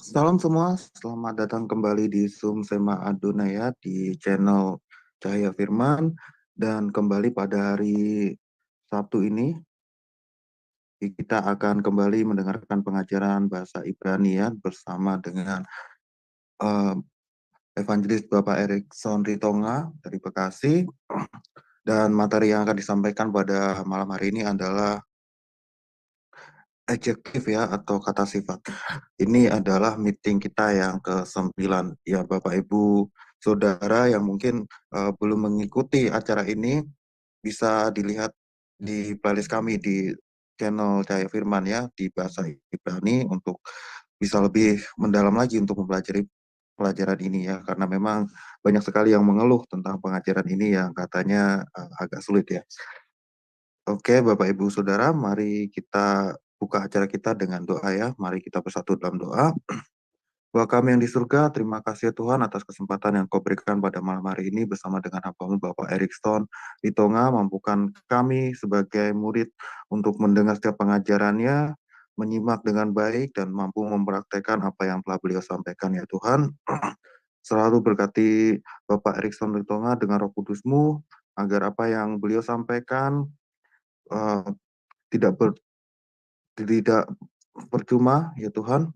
Salam semua, selamat datang kembali di Zoom Sema Adonaya di channel Cahaya Firman. Dan kembali pada hari Sabtu ini, kita akan kembali mendengarkan pengajaran bahasa Ibrani ya, bersama dengan eh, Evangelis Bapak Erikson Ritonga dari Bekasi. Dan materi yang akan disampaikan pada malam hari ini adalah adjektif ya, atau kata sifat. Ini adalah meeting kita yang ke-9. Ya, Bapak Ibu Saudara yang mungkin belum mengikuti acara ini, bisa dilihat di playlist kami di channel Cahaya Firman ya, di bahasa Ibrani, untuk bisa lebih mendalam lagi untuk mempelajari pelajaran ini ya, karena memang banyak sekali yang mengeluh tentang pengajaran ini yang katanya agak sulit ya. Oke, Bapak Ibu Saudara, mari kita buka acara kita dengan doa ya. Mari kita bersatu dalam doa. Bapa kami yang di surga, terima kasih ya Tuhan atas kesempatan yang Kau berikan pada malam hari ini bersama dengan hamba-Mu Bapak Erikson Ritonga. Mampukan kami sebagai murid untuk mendengar setiap pengajarannya, menyimak dengan baik, dan mampu mempraktekkan apa yang telah beliau sampaikan ya Tuhan. Selalu berkati Bapak Erikson Ritonga dengan Roh Kudus-Mu, agar apa yang beliau sampaikan eh, tidak tidak percuma ya Tuhan.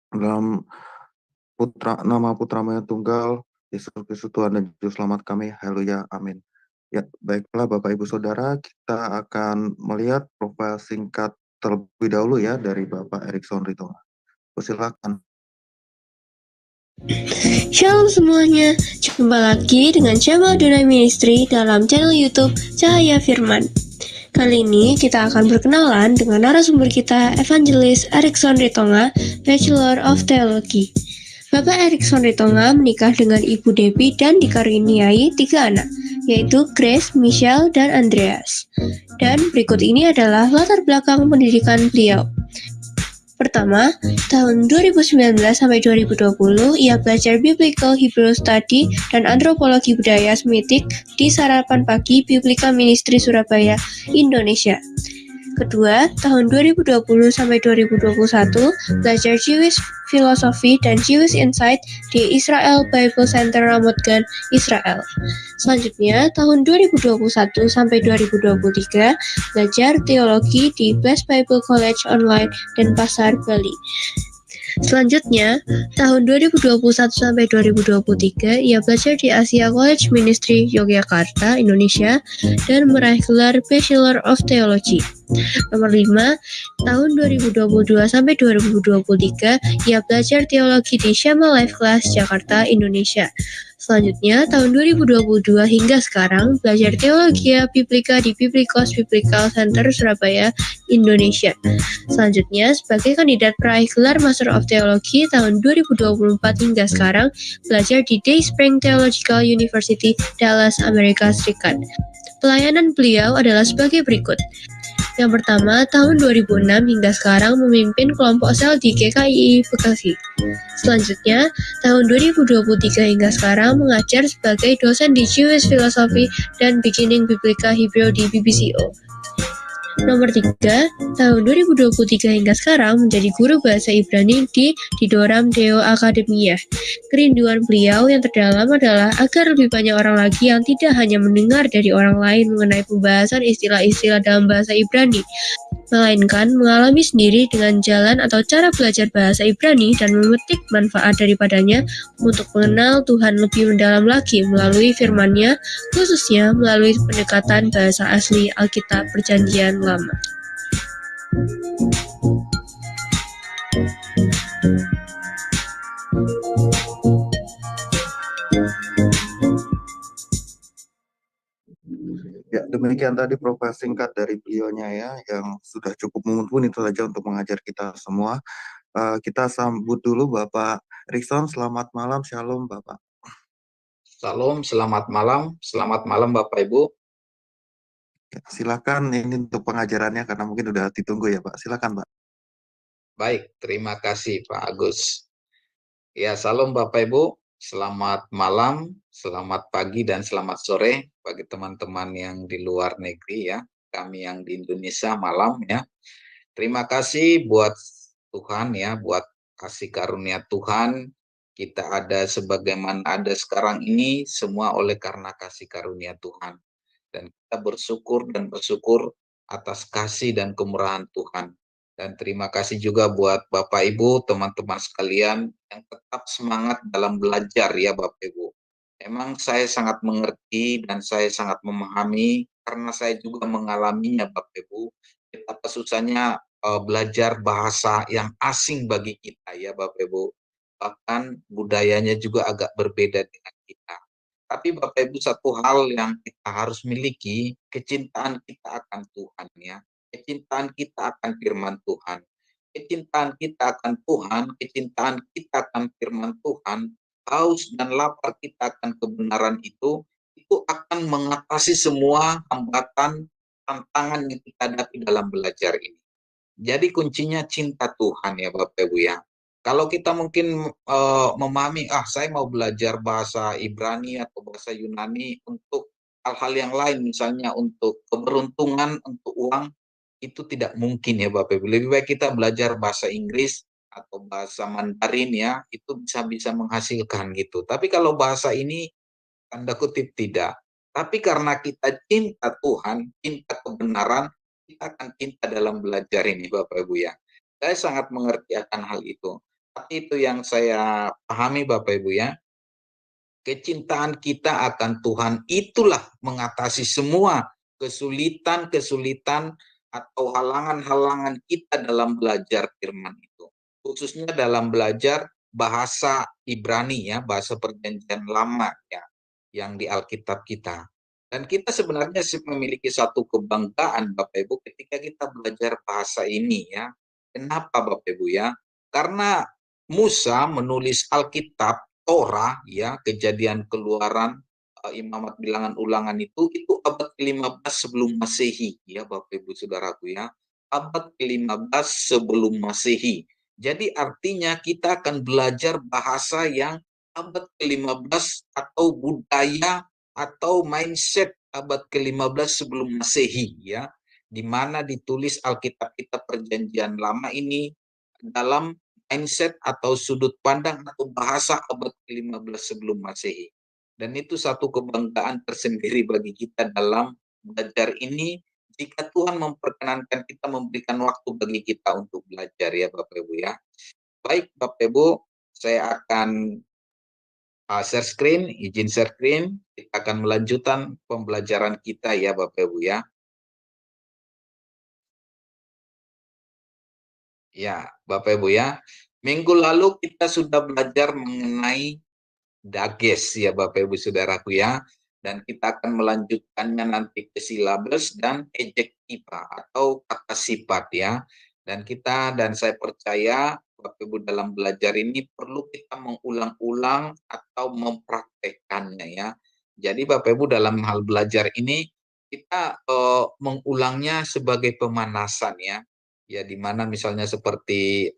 Dalam nama Putra-Mu yang tunggal, Yesus Kristus Tuhan dan Juru Selamat kami. Haleluya. Amin. Ya, baiklah Bapak Ibu Saudara, kita akan melihat profil singkat terlebih dahulu ya dari Bapak Erikson Ritonga. Silakan. Shalom semuanya, jumpa lagi dengan Sema Adonai Ministry dalam channel YouTube Cahaya Firman. Kali ini kita akan berkenalan dengan narasumber kita, Evangelis Erikson Ritonga, Bachelor of Theology. Bapak Erikson Ritonga menikah dengan Ibu Debbie dan dikaruniai 3 anak, yaitu Grace, Michelle, dan Andreas. Dan berikut ini adalah latar belakang pendidikan beliau. Pertama, tahun 2019 sampai 2020, ia belajar Biblical Hebrew Study dan Antropologi Budaya Semitik di Sarapan Pagi Biblika Ministry Surabaya, Indonesia. Kedua, tahun 2020 sampai 2021, belajar Jewish Philosophy dan Jewish Insight di Israel Bible Center Ramat Gan, Israel. Selanjutnya, tahun 2021 sampai 2023, belajar teologi di Blessed Bible College Online dan Pasar Bali. Selanjutnya, tahun 2021 sampai 2023, ia belajar di Asia College Ministry Yogyakarta, Indonesia, dan meraih gelar Bachelor of Theology. Nomor 5, tahun 2022 sampai 2023, ia belajar teologi di Shema Life Class Jakarta, Indonesia. Selanjutnya, tahun 2022 hingga sekarang, belajar teologi Biblika di Biblikos Biblical Center Surabaya, Indonesia. Selanjutnya, sebagai kandidat peraih gelar Master of Theology tahun 2024 hingga sekarang, belajar di Day Spring Theological University, Dallas, Amerika Serikat. Pelayanan beliau adalah sebagai berikut. Yang pertama, tahun 2006 hingga sekarang memimpin kelompok sel di GKI Bekasi. Selanjutnya, tahun 2023 hingga sekarang mengajar sebagai dosen di Jewish Philosophy dan Beginning Biblical Hebrew di BBCO. Nomor 3, tahun 2023 hingga sekarang menjadi guru bahasa Ibrani di Didoram Deo Akademia. Kerinduan beliau yang terdalam adalah agar lebih banyak orang lagi yang tidak hanya mendengar dari orang lain mengenai pembahasan istilah-istilah dalam bahasa Ibrani, melainkan mengalami sendiri dengan jalan atau cara belajar bahasa Ibrani dan memetik manfaat daripadanya untuk mengenal Tuhan lebih mendalam lagi melalui firman-Nya, khususnya melalui pendekatan bahasa asli Alkitab Perjanjian Lama. Ya, demikian tadi profil singkat dari beliaunya ya, yang sudah cukup mumpuni itu saja untuk mengajar kita semua. Kita sambut dulu Bapak Erikson. Selamat malam, Shalom Bapak. Salam, selamat malam Bapak Ibu. Silakan ini untuk pengajarannya karena mungkin udah ditunggu ya Pak. Silakan Pak. Baik, terima kasih Pak Agus. Ya, salam Bapak Ibu. Selamat malam, selamat pagi, dan selamat sore bagi teman-teman yang di luar negeri ya. Kami yang di Indonesia malam ya. Terima kasih buat Tuhan ya, buat kasih karunia Tuhan, kita ada sebagaimana ada sekarang ini, semua oleh karena kasih karunia Tuhan. Dan kita bersyukur dan bersyukur atas kasih dan kemurahan Tuhan. Dan terima kasih juga buat Bapak Ibu, teman-teman sekalian yang tetap semangat dalam belajar ya Bapak Ibu. Memang saya sangat mengerti dan saya sangat memahami karena saya juga mengalaminya Bapak Ibu. Betapa susahnya belajar bahasa yang asing bagi kita ya Bapak Ibu. Bahkan budayanya juga agak berbeda dengan kita. Tapi Bapak Ibu, satu hal yang kita harus miliki, kecintaan kita akan Tuhan ya. Kecintaan kita akan firman Tuhan. Kecintaan kita akan Tuhan, kecintaan kita akan firman Tuhan, haus dan lapar kita akan kebenaran itu akan mengatasi semua hambatan, tantangan yang kita hadapi dalam belajar ini. Jadi kuncinya cinta Tuhan ya Bapak Ibu ya. Kalau kita mungkin memahami, saya mau belajar bahasa Ibrani atau bahasa Yunani untuk hal-hal yang lain, misalnya untuk keberuntungan, untuk uang, itu tidak mungkin ya Bapak Ibu. Lebih baik kita belajar bahasa Inggris atau bahasa Mandarin ya, itu bisa menghasilkan gitu. Tapi kalau bahasa ini, tanda kutip tidak. Tapi karena kita cinta Tuhan, cinta kebenaran, kita akan cinta dalam belajar ini Bapak Ibu ya. Saya sangat mengerti akan hal itu. Tapi itu yang saya pahami Bapak Ibu ya. Kecintaan kita akan Tuhan itulah mengatasi semua kesulitan-kesulitan atau halangan-halangan kita dalam belajar firman itu. Khususnya dalam belajar bahasa Ibrani ya, bahasa perjanjian lama ya, yang di Alkitab kita. Dan kita sebenarnya memiliki satu kebanggaan Bapak Ibu ketika kita belajar bahasa ini ya. Kenapa Bapak Ibu ya? Karena Musa menulis Alkitab Torah ya, Kejadian, Keluaran, Imamat, Bilangan, Ulangan itu abad ke-15 sebelum Masehi ya Bapak Ibu Saudaraku ya. Abad ke-15 sebelum Masehi. Jadi artinya kita akan belajar bahasa yang abad ke-15 atau budaya atau mindset abad ke-15 sebelum Masehi ya, di mana ditulis Alkitab kita Perjanjian Lama ini dalam mindset atau sudut pandang atau bahasa abad ke-15 sebelum Masehi. Dan itu satu kebanggaan tersendiri bagi kita dalam belajar ini, jika Tuhan memperkenankan kita memberikan waktu bagi kita untuk belajar ya Bapak Ibu ya. Baik Bapak Ibu, saya akan share screen, izin share screen, kita akan melanjutkan pembelajaran kita ya Bapak Ibu ya. Ya, Bapak Ibu ya. Minggu lalu kita sudah belajar mengenai dages ya Bapak Ibu Saudaraku ya. Dan kita akan melanjutkannya nanti ke silabus dan ejektiva atau kata sifat ya. Dan saya percaya Bapak Ibu dalam belajar ini perlu kita mengulang-ulang atau mempraktekannya ya. Jadi Bapak Ibu dalam hal belajar ini kita mengulangnya sebagai pemanasan ya. Ya, di mana misalnya seperti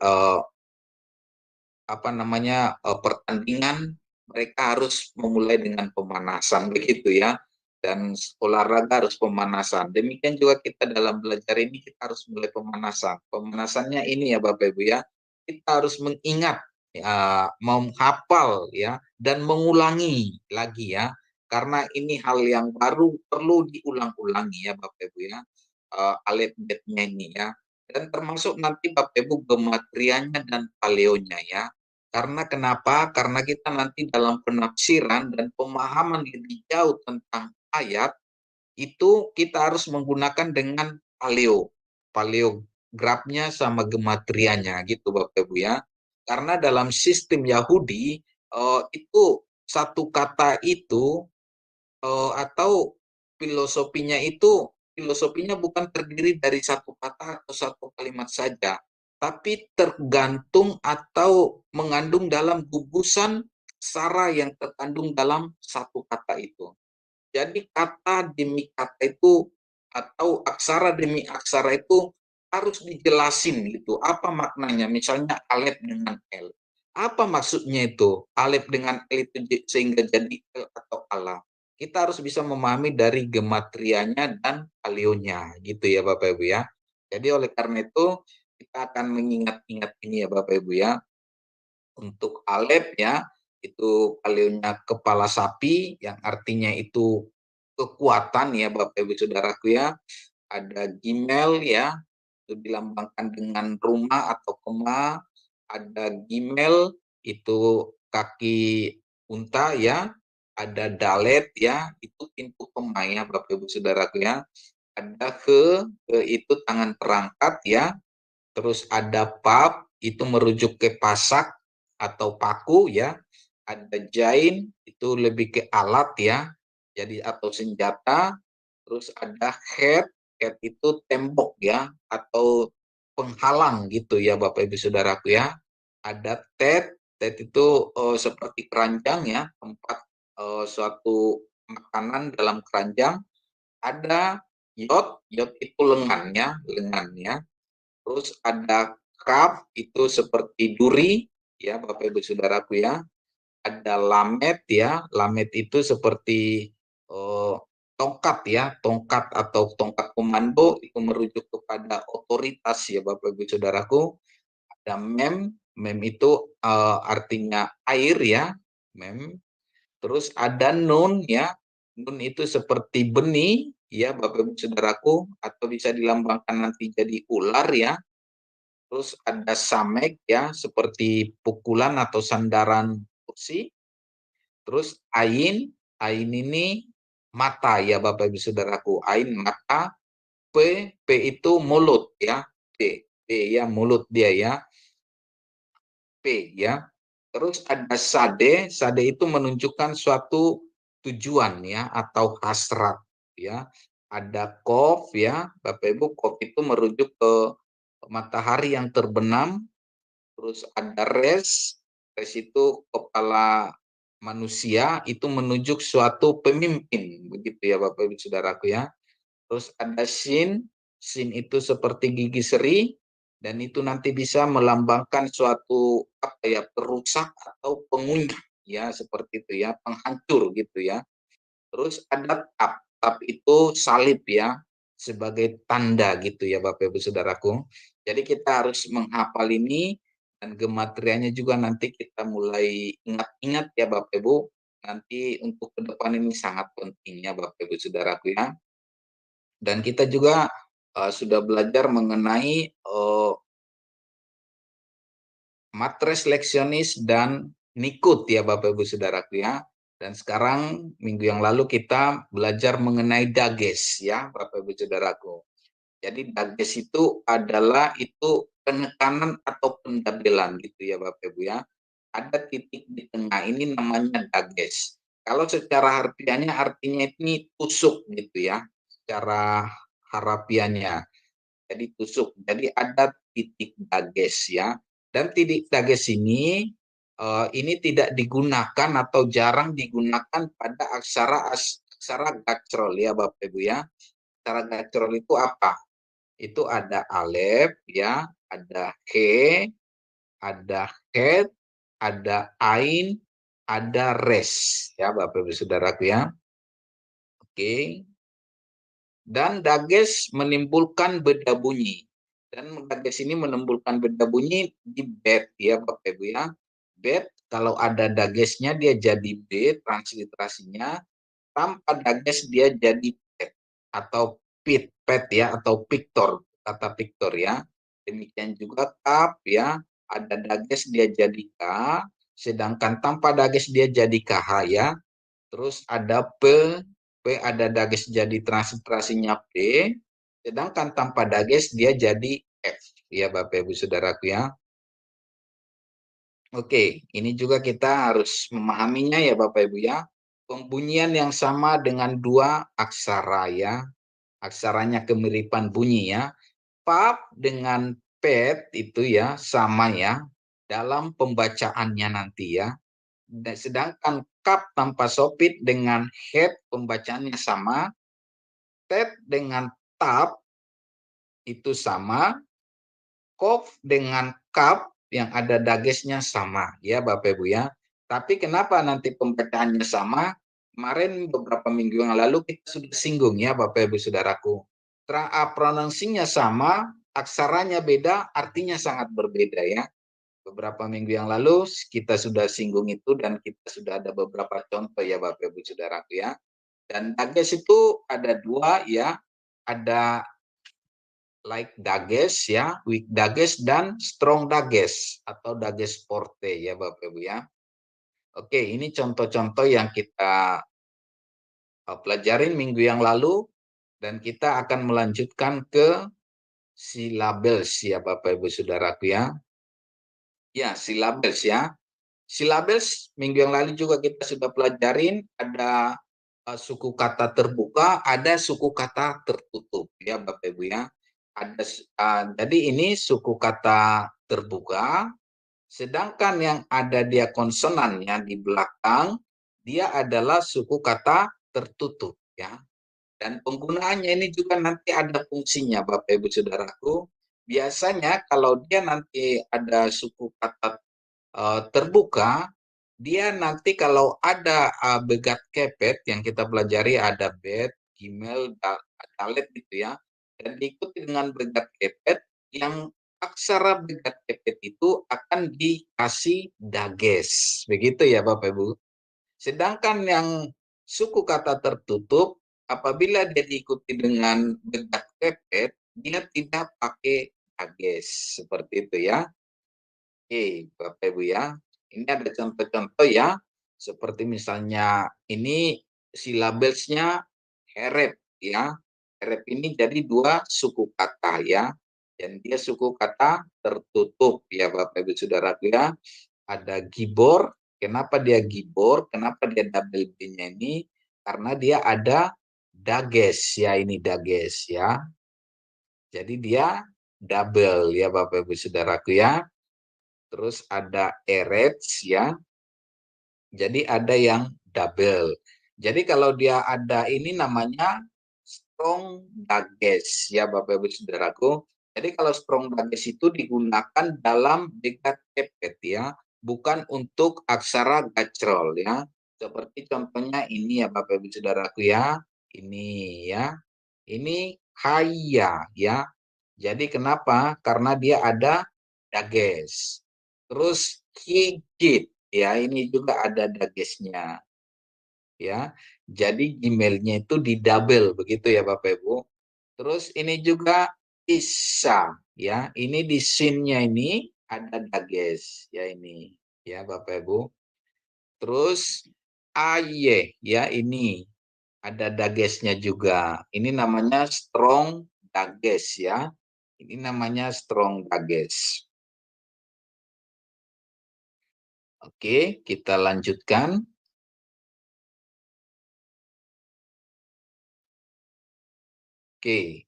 pertandingan, mereka harus memulai dengan pemanasan begitu ya, dan olahraga harus pemanasan. Demikian juga kita dalam belajar ini kita harus mulai pemanasan. Pemanasannya ini ya Bapak Ibu ya, kita harus mengingat, menghafal ya, dan mengulangi lagi ya, karena ini hal yang baru perlu diulang-ulangi ya Bapak Ibu ya, alif betnya ini ya. Dan termasuk nanti Bapak Ibu gematrianya dan paleonya ya. Karena kenapa? Karena kita nanti dalam penafsiran dan pemahaman lebih jauh tentang ayat, itu kita harus menggunakan dengan paleo. Paleografnya sama gematrianya gitu Bapak Ibu ya. Karena dalam sistem Yahudi, itu satu kata itu atau filosofinya bukan terdiri dari satu kata atau satu kalimat saja, tapi tergantung atau mengandung dalam gugusan aksara yang terkandung dalam satu kata itu. Jadi kata demi kata itu atau aksara demi aksara itu harus dijelasin gitu. Apa maknanya? Misalnya alif dengan L. Apa maksudnya itu? Alif dengan L itu sehingga jadi L atau Allah. Kita harus bisa memahami dari gematrianya dan paleonya gitu ya Bapak Ibu ya. Jadi oleh karena itu kita akan mengingat-ingat ini ya Bapak Ibu ya. Untuk alep ya, itu palionya kepala sapi, yang artinya itu kekuatan ya Bapak Ibu Saudaraku ya. Ada gimel ya, itu dilambangkan dengan rumah atau kema. Ada gimel, itu kaki unta ya. Ada dalet ya, itu pintu kema ya Bapak Ibu Saudaraku ya. Ada ke itu tangan perangkat ya. Terus ada pap, itu merujuk ke pasak atau paku ya. Ada jain, itu lebih ke alat ya, jadi atau senjata. Terus ada head, head itu tembok ya, atau penghalang gitu ya Bapak Ibu Saudaraku ya. Ada tet, tet itu seperti keranjang ya, tempat suatu makanan dalam keranjang. Ada yot, yot itu lengan ya. Terus ada kaf, itu seperti duri ya Bapak Ibu Saudaraku ya. Ada lamet ya, lamet itu seperti eh, tongkat ya, tongkat atau tongkat komando, itu merujuk kepada otoritas ya Bapak Ibu Saudaraku. Ada mem, mem itu artinya air ya, mem. Terus ada nun ya, nun itu seperti benih ya Bapak Ibu Saudaraku, atau bisa dilambangkan nanti jadi ular ya. Terus ada samek ya, seperti pukulan atau sandaran kursi. Terus ain, ain ini mata ya Bapak Ibu Saudaraku. Ain mata, p, p itu mulut ya. P ya mulut dia ya. P ya. Terus ada sade, sade itu menunjukkan suatu tujuan ya atau hasrat ya. Ada kof ya, Bapak Ibu, kof itu merujuk ke matahari yang terbenam. Terus ada res, res itu kepala manusia, itu menunjuk suatu pemimpin, begitu ya Bapak Ibu Saudaraku ya. Terus ada sin, sin itu seperti gigi seri, dan itu nanti bisa melambangkan suatu apa ya, perusak atau pengunjung ya, seperti itu ya, penghancur gitu ya. Terus ada tap, tap itu salib ya, sebagai tanda gitu ya Bapak Ibu Saudaraku. Jadi kita harus menghafal ini, dan gematriannya juga nanti kita mulai ingat-ingat ya Bapak Ibu. Nanti untuk ke depan ini sangat penting ya Bapak Ibu Saudaraku ya. Dan kita juga sudah belajar mengenai matres leksionis dan nikut ya Bapak Ibu Saudaraku ya. Dan sekarang minggu yang lalu kita belajar mengenai dages ya Bapak Ibu Saudaraku. Jadi dages itu adalah itu penekanan atau pendabelan gitu ya Bapak Ibu ya. Ada titik di tengah, ini namanya dages. Kalau secara harfiahnya artinya ini tusuk gitu ya. Secara harafiahnya. Jadi tusuk. Jadi ada titik dages ya. Dan titik dages ini tidak digunakan atau jarang digunakan pada aksara gacrol ya Bapak Ibu ya. Aksara gacrol itu apa? Itu ada alef ya, ada he, ada het, ada ain, ada res ya Bapak Ibu Saudaraku ya. Oke. Dan dages menimbulkan beda bunyi. Dan dages ini menimbulkan beda bunyi di bet ya Bapak Ibu ya. Bet, kalau ada dagesnya dia jadi B, transliterasinya. Tanpa dages dia jadi pet atau pet ya, atau pictor, kata pictor ya. Demikian juga kap ya, ada dages dia jadi K, sedangkan tanpa dages dia jadi KH ya. Terus ada P ada dages jadi transliterasinya P, sedangkan tanpa dages dia jadi F ya Bapak Ibu Saudaraku ya. Oke, ini juga kita harus memahaminya ya Bapak Ibu ya. Pembunyian yang sama dengan dua aksara ya. Aksaranya kemiripan bunyi ya. Pap dengan pet itu ya sama ya dalam pembacaannya nanti ya. Sedangkan kap tanpa sopit dengan head pembacaannya sama. Tet dengan tap itu sama. Kof dengan kap yang ada dagesnya sama ya Bapak Ibu ya. Tapi kenapa nanti pembacaannya sama? Kemarin beberapa minggu yang lalu kita sudah singgung ya Bapak Ibu Saudaraku. Pronunsinya sama, aksaranya beda, artinya sangat berbeda ya. Beberapa minggu yang lalu kita sudah singgung itu dan kita sudah ada beberapa contoh ya Bapak Ibu Saudaraku ya. Dan dages itu ada dua ya, ada light dages ya, weak dages dan strong dages atau dages forte ya Bapak Ibu ya. Oke, ini contoh-contoh yang kita pelajarin minggu yang lalu dan kita akan melanjutkan ke syllabus ya Bapak Ibu Saudaraku ya. Ya, syllabus ya. Syllabus minggu yang lalu juga kita sudah pelajarin ada suku kata terbuka, ada suku kata tertutup ya Bapak Ibu ya. Ada jadi ini suku kata terbuka, sedangkan yang ada dia konsonannya di belakang dia adalah suku kata tertutup ya. Dan penggunaannya ini juga nanti ada fungsinya Bapak Ibu Saudaraku. Biasanya kalau dia nanti ada suku kata terbuka, dia nanti kalau ada begat kepet yang kita pelajari ada bet, gimel, dalet gitu ya, dan diikuti dengan begat kepet yang aksara begat kepet itu akan dikasih dages, begitu ya Bapak Ibu. Sedangkan yang suku kata tertutup apabila dia diikuti dengan begat kepet, dia tidak pakai dages seperti itu ya. Oke, Bapak Ibu ya. Ini ada contoh-contoh ya, seperti misalnya ini silabusnya heret ya. Heret ini jadi dua suku kata ya. Dan dia suku kata tertutup ya Bapak Ibu Saudaraku ya. Ada gibor. Kenapa dia gibor? Kenapa dia double B-nya ini? Karena dia ada dages ya, ini dages ya. Jadi dia double ya Bapak Ibu Saudaraku ya. Terus ada erets ya. Jadi ada yang double. Jadi kalau dia ada ini namanya strong dages ya Bapak Ibu Saudaraku. Jadi kalau strong dages itu digunakan dalam begat kepet ya, bukan untuk aksara gacrol ya. Seperti contohnya ini ya Bapak Ibu Saudaraku ya. Ini ya. Ini haya ya. Jadi kenapa? Karena dia ada dages. Terus higit ya, ini juga ada dagesnya ya. Jadi emailnya itu di double begitu ya Bapak Ibu. Terus ini juga isa ya. Ini di sinnya ini ada dages ya, ini ya Bapak Ibu. Terus aye ya, ini ada dagesnya juga. Ini namanya strong dages ya. Ini namanya strong dages. Oke, kita lanjutkan. Oke.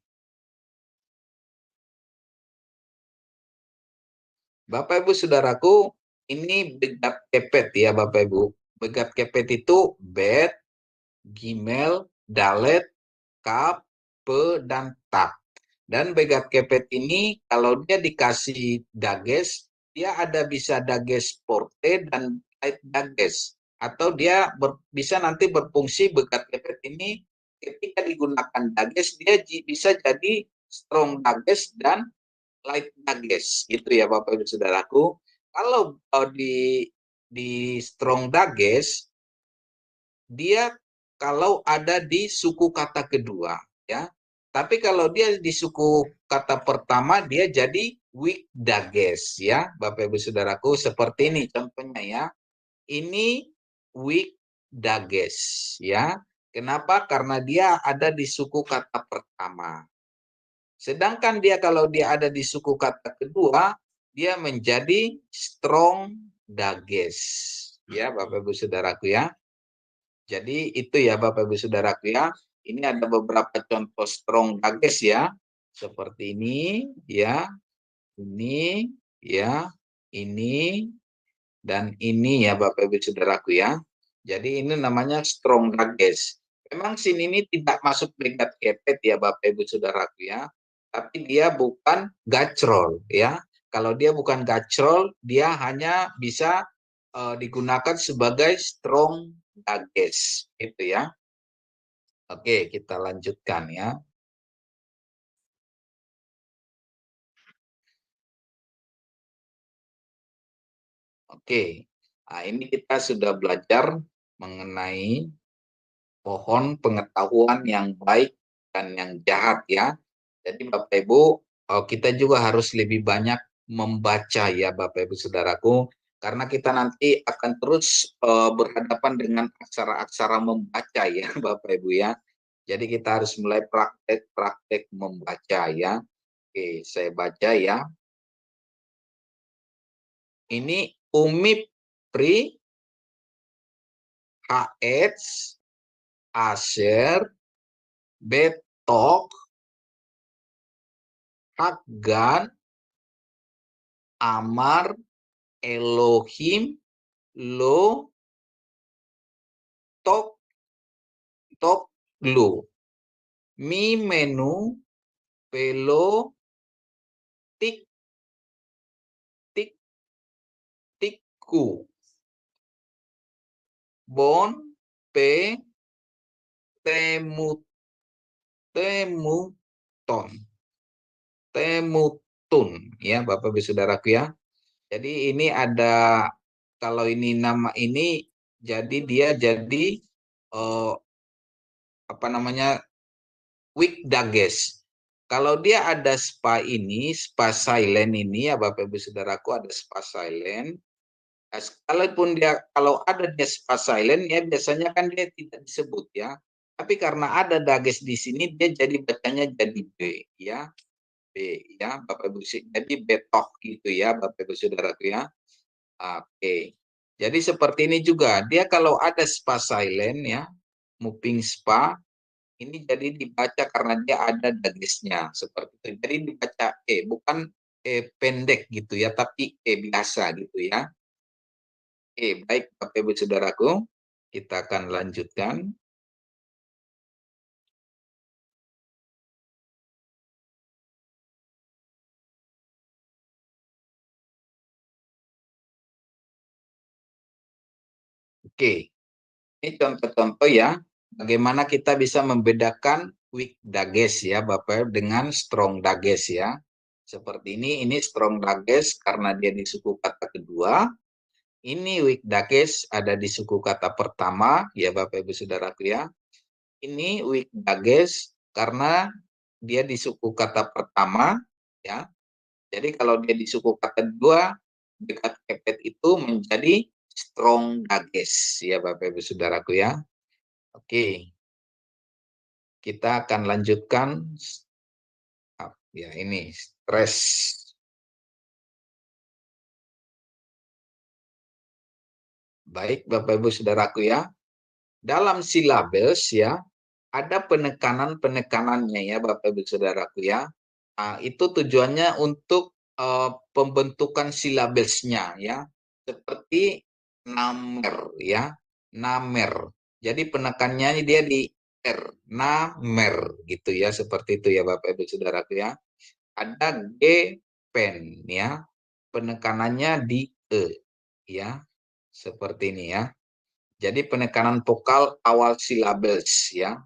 Bapak Ibu Saudaraku, ini begat kepet ya Bapak Ibu. Begat kepet itu bet, gimel, dalet, kap, pe, dan tak. Dan begat kepet ini kalau dia dikasih dages, dia ada bisa dages forte dan light dages. Atau dia bisa nanti berfungsi begat kepet ini ketika digunakan dages, dia bisa jadi strong dages dan light dages. Gitu ya Bapak Ibu Saudaraku. Kalau di strong dages, dia kalau ada di suku kata kedua ya. Tapi kalau dia di suku kata pertama dia jadi weak dages ya, Bapak Ibu Saudaraku, seperti ini contohnya ya. Ini weak dages ya. Kenapa? Karena dia ada di suku kata pertama. Sedangkan dia kalau dia ada di suku kata kedua, dia menjadi strong dages. Ya, Bapak Ibu Saudaraku ya. Jadi itu ya Bapak Ibu Saudaraku ya. Ini ada beberapa contoh strong dages ya. Seperti ini ya. Ini ya. Ini dan ini ya Bapak Ibu Saudaraku ya. Jadi ini namanya strong dages. Memang sini ini tidak masuk begat kepet ya Bapak Ibu Saudaraku ya. Tapi dia bukan gacrol ya. Kalau dia bukan gacrol, dia hanya bisa digunakan sebagai strong dages itu ya. Oke, kita lanjutkan ya. Oke. Nah, ini kita sudah belajar mengenai pohon pengetahuan yang baik dan yang jahat ya. Jadi Bapak Ibu, kita juga harus lebih banyak membaca ya Bapak Ibu Saudaraku, karena kita nanti akan terus berhadapan dengan aksara-aksara membaca ya Bapak Ibu ya. Jadi kita harus mulai praktek-praktek membaca ya. Oke, saya baca ya. Ini Umip Pri Haets Asher Betok Hakgan Amar Elohim Lo Tok Tok Lu Mi Menu Pelo Tik Tik Tikku Bon Pe Temut Temuton Temutun ya Bapak Ibu Saudaraku ya. Jadi ini ada, kalau ini nama ini jadi dia jadi eh, apa namanya, Wikdages. Kalau dia ada spa ini, spa silent ini ya Bapak Ibu Saudaraku, ada spa silent. Kalaupun dia, kalau ada dia spa silent ya biasanya kan dia tidak disebut ya. Tapi karena ada dages di sini dia jadi bacanya jadi B ya. B ya Bapak Ibu, jadi betok gitu ya Bapak Ibu Saudaraku ya. Oke. Jadi seperti ini juga. Dia kalau ada spa silent ya, moving spa, ini jadi dibaca karena dia ada dagesnya seperti itu. Jadi dibaca bukan pendek gitu ya, tapi biasa gitu ya. Baik Bapak Ibu Saudaraku, kita akan lanjutkan. Oke. Ini contoh-contoh ya, bagaimana kita bisa membedakan weak dages ya Bapak dengan strong dages ya. Seperti ini strong dages karena dia di suku kata kedua. Ini weak dages ada di suku kata pertama ya Bapak Ibu Saudaraku ya. Ini weak dages karena dia di suku kata pertama ya. Jadi kalau dia di suku kata kedua dekat kepet itu menjadi strong dages ya Bapak Ibu Saudaraku ya. Oke, kita akan lanjutkan ya ini stres. Baik Bapak Ibu Saudaraku ya. Dalam silabus ya ada penekanan-penekanannya ya Bapak Ibu Saudaraku ya. Nah, itu tujuannya untuk pembentukan silabusnya ya. Seperti namer ya. Namer. Jadi penekannya dia di R, namer gitu ya, seperti itu ya Bapak Ibu Saudaraku ya. Ada G pen ya, penekanannya di E ya, seperti ini ya. Jadi penekanan vokal awal silabus ya.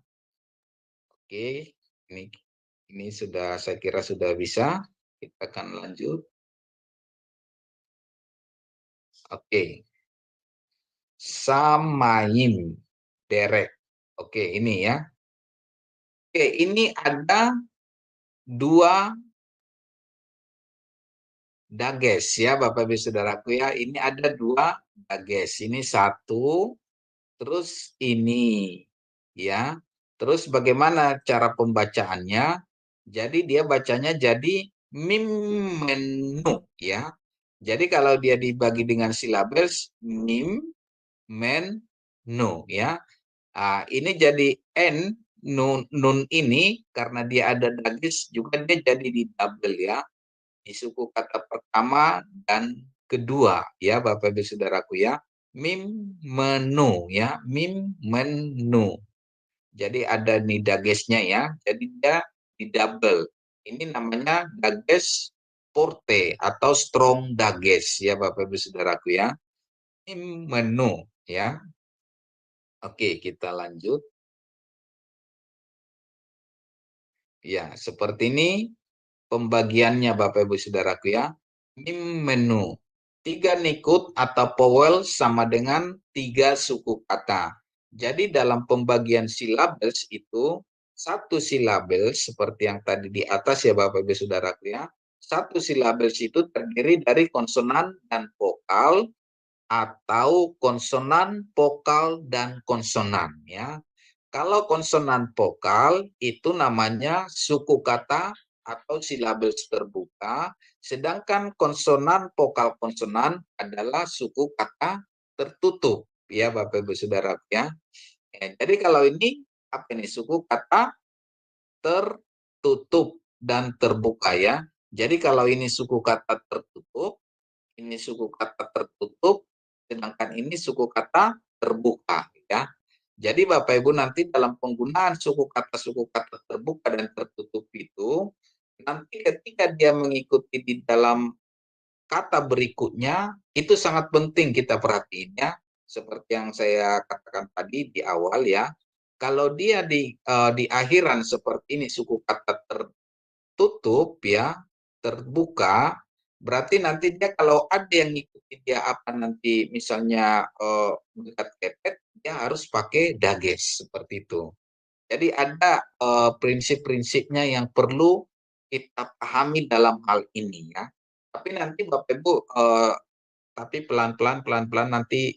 Oke, ini sudah, saya kira sudah bisa. Kita akan lanjut. Oke. Samaim derek. Oke, ini ya. Oke, ini ada dua dages ya Bapak Ibu Saudaraku ya. Ini ada dua dages. Ini satu, terus ini ya. Terus bagaimana cara pembacaannya? Jadi dia bacanya jadi mim menu ya. Jadi kalau dia dibagi dengan silabus mim men nu ya. Ini jadi n nun ini karena dia ada dages juga dia jadi di double ya. Di suku kata pertama dan kedua ya Bapak Ibu Saudaraku ya. Mim menu ya, mim menu. Jadi ada nih dagesnya ya. Jadi dia di double. Ini namanya dages forte atau strong dages ya Bapak Ibu Saudaraku ya. Mim menu ya. Oke, kita lanjut. Ya, seperti ini pembagiannya Bapak Ibu Saudaraku ya. Mim menu 3 nikut atau vowel sama dengan 3 suku kata. Jadi dalam pembagian silabels itu, satu silabels seperti yang tadi di atas ya Bapak Ibu Saudaraku ya, satu silabels itu terdiri dari konsonan dan vokal atau konsonan, vokal, dan konsonan ya. Kalau konsonan vokal itu namanya suku kata atau silabels terbuka, sedangkan konsonan vokal konsonan adalah suku kata tertutup ya Bapak Ibu Saudara ya. Jadi kalau ini apa ini suku kata tertutup dan terbuka ya. Jadi kalau ini suku kata tertutup, ini suku kata tertutup, sedangkan ini suku kata terbuka ya. Jadi Bapak Ibu nanti dalam penggunaan suku kata terbuka dan tertutup itu, nanti ketika dia mengikuti di dalam kata berikutnya, itu sangat penting kita perhatiin ya. Seperti yang saya katakan tadi di awal ya, kalau dia di akhiran seperti ini suku kata tertutup ya, terbuka, berarti nanti dia kalau ada yang ngikuti dia apa nanti misalnya dekat kepet, dia harus pakai dages seperti itu. Jadi ada prinsip-prinsipnya yang perlu kita pahami dalam hal ini ya. Tapi nanti Bapak Ibu, tapi pelan-pelan nanti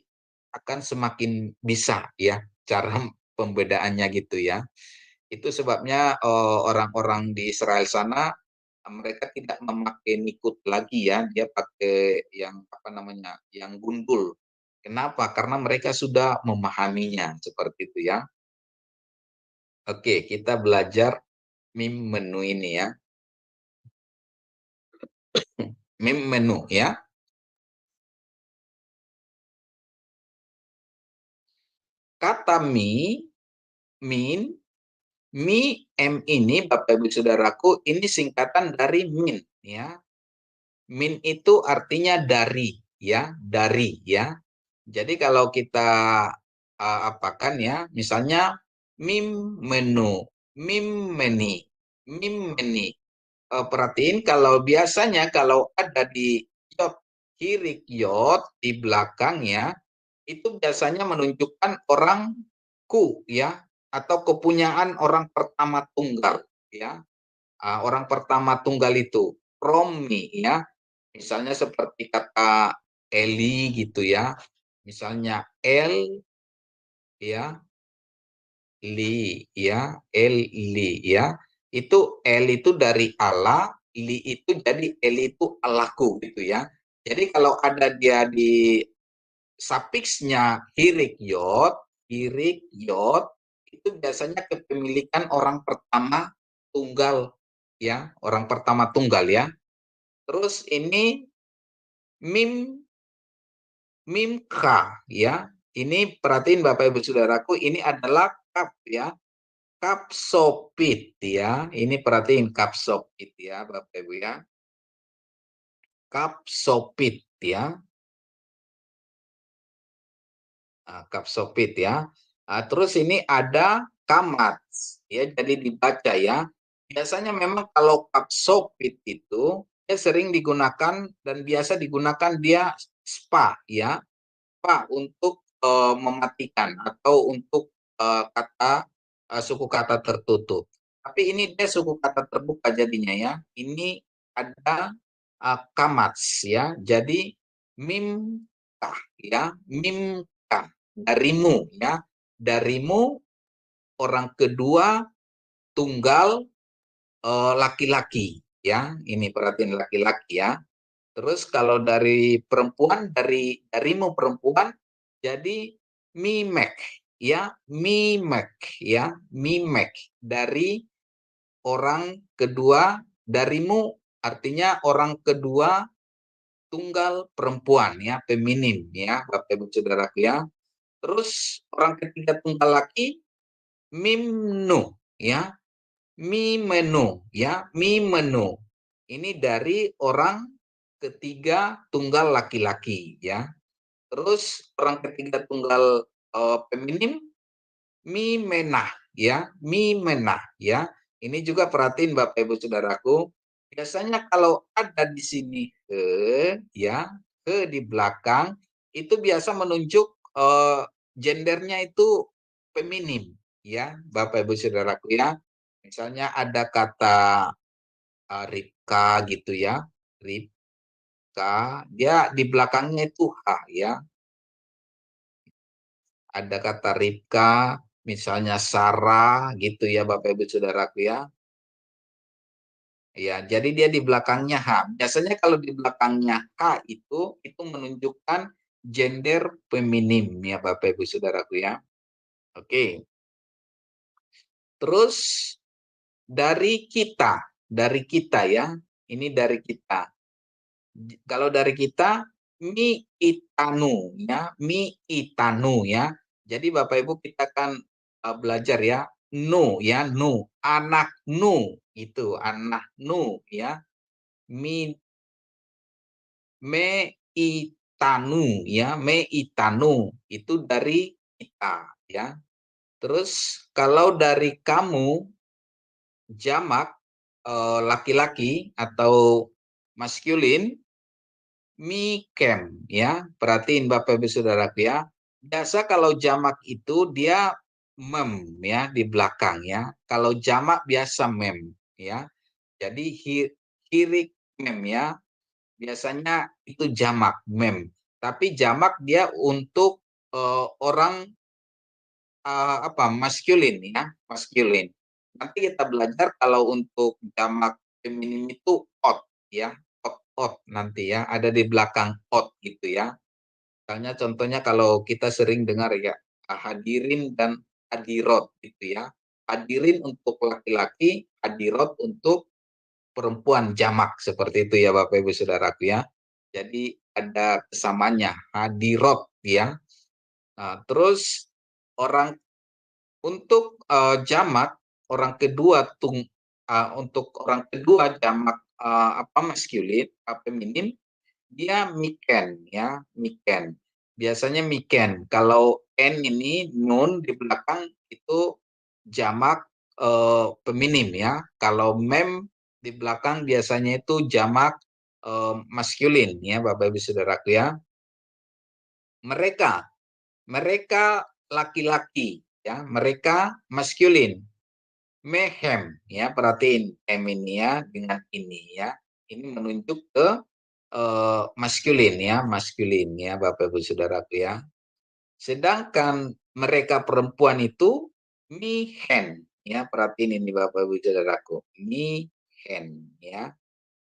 akan semakin bisa ya cara pembedaannya gitu ya. Itu sebabnya orang-orang di Israel sana mereka tidak memakai nikut lagi ya, dia pakai yang apa namanya, yang gundul. Kenapa? Karena mereka sudah memahaminya seperti itu ya. Oke, kita belajar mim menu ini ya. Mim menu ya. Kata mi, min, mi, m ini Bapak Ibu Saudaraku ini singkatan dari min ya. Min itu artinya dari ya, dari ya. Jadi kalau kita apakan ya, misalnya mim menu, mim meni, mim meni. Perhatiin kalau biasanya kalau ada di yot, hirik yot di belakangnya, itu biasanya menunjukkan orang ku ya, atau kepunyaan orang pertama tunggal ya. Orang pertama tunggal itu promi ya. Misalnya seperti kata Eli gitu ya. Misalnya El ya, li ya, El li ya. Itu El itu dari Allah, li itu jadi El itu Allahku gitu ya. Jadi kalau ada dia di sufiksnya hirik yot itu biasanya kepemilikan orang pertama tunggal ya, orang pertama tunggal ya. Terus ini mim mimka ya. Ini perhatiin Bapak Ibu Saudaraku, ini adalah kap ya. Kap sopit ya. Ini perhatiin kap sopit ya Bapak Ibu ya. Kap sopit ya. Kap sopit ya. Terus ini ada kamat ya, jadi dibaca ya. Biasanya memang kalau kap sopit itu dia sering digunakan dan biasa digunakan dia spa ya. Pak untuk mematikan atau untuk kata suku kata tertutup. Tapi ini dia suku kata terbuka jadinya ya. Ini ada kamats ya. Jadi mimkah ya, mimkah darimu ya. Darimu orang kedua tunggal laki-laki ya. Ini perhatiin laki-laki ya. Terus kalau dari perempuan, darimu perempuan, jadi mimek ya, mimek ya, mimek dari orang kedua, darimu artinya orang kedua tunggal perempuan ya, feminim ya, Bapak Ibu Saudaraku ya. Terus orang ketiga tunggal laki, mimnu ya, mimenu ya, mimenu. Ini dari orang ketiga tunggal laki-laki ya. Terus orang ketiga tunggal feminim mimenah ya, mimenah ya. Ini juga perhatiin Bapak Ibu Saudaraku, biasanya kalau ada di sini ya, ke di belakang itu biasa menunjuk gendernya itu feminim, ya Bapak Ibu Saudaraku ya. Misalnya ada kata Ripka gitu ya, Ripka, dia di belakangnya itu H ya. Ada kata Ripka, misalnya Sarah gitu ya Bapak Ibu Saudaraku ya. Ya, jadi dia di belakangnya H. Biasanya kalau di belakangnya H itu menunjukkan gender feminim ya Bapak Ibu Saudaraku ya. Oke. Terus dari kita ya. Ini dari kita. Kalau dari kita mi itanu ya. Jadi Bapak Ibu kita kan belajar ya, nu, anak nu itu, anak nu ya. Mi me itanu ya, me itanu itu dari kita ya. Terus kalau dari kamu jamak laki-laki atau maskulin, mikem ya. Perhatiin Bapak Ibu Saudaraku ya. Biasa kalau jamak itu dia mem ya di belakang ya. Kalau jamak biasa mem ya. Jadi hirik mem ya. Biasanya itu jamak mem. Tapi jamak dia untuk orang maskulin ya, maskulin. Nanti kita belajar kalau untuk jamak feminim itu ot ya, ot nanti ya, ada di belakang ot gitu ya. Misalnya contohnya kalau kita sering dengar ya, hadirin dan hadirot gitu ya. Hadirin untuk laki-laki, hadirot untuk perempuan jamak seperti itu ya Bapak Ibu Saudaraku ya. Jadi ada kesamanya hadirot ya. Nah, terus orang untuk jamak orang kedua untuk orang kedua jamak maskulin feminim dia miken ya, miken. Biasanya miken. Kalau n ini nun di belakang itu jamak feminim ya. Kalau mem di belakang biasanya itu jamak maskulin ya Bapak Ibu Saudaraku ya. Mereka laki-laki ya, mereka maskulin. Mehem ya, perhatiin em ini ya dengan ini ya. Ini menunjuk ke maskulin ya Bapak Ibu Saudaraku ya. Sedangkan mereka perempuan itu mihen ya, perhatiin ini Bapak Ibu Saudaraku. Mihen ya.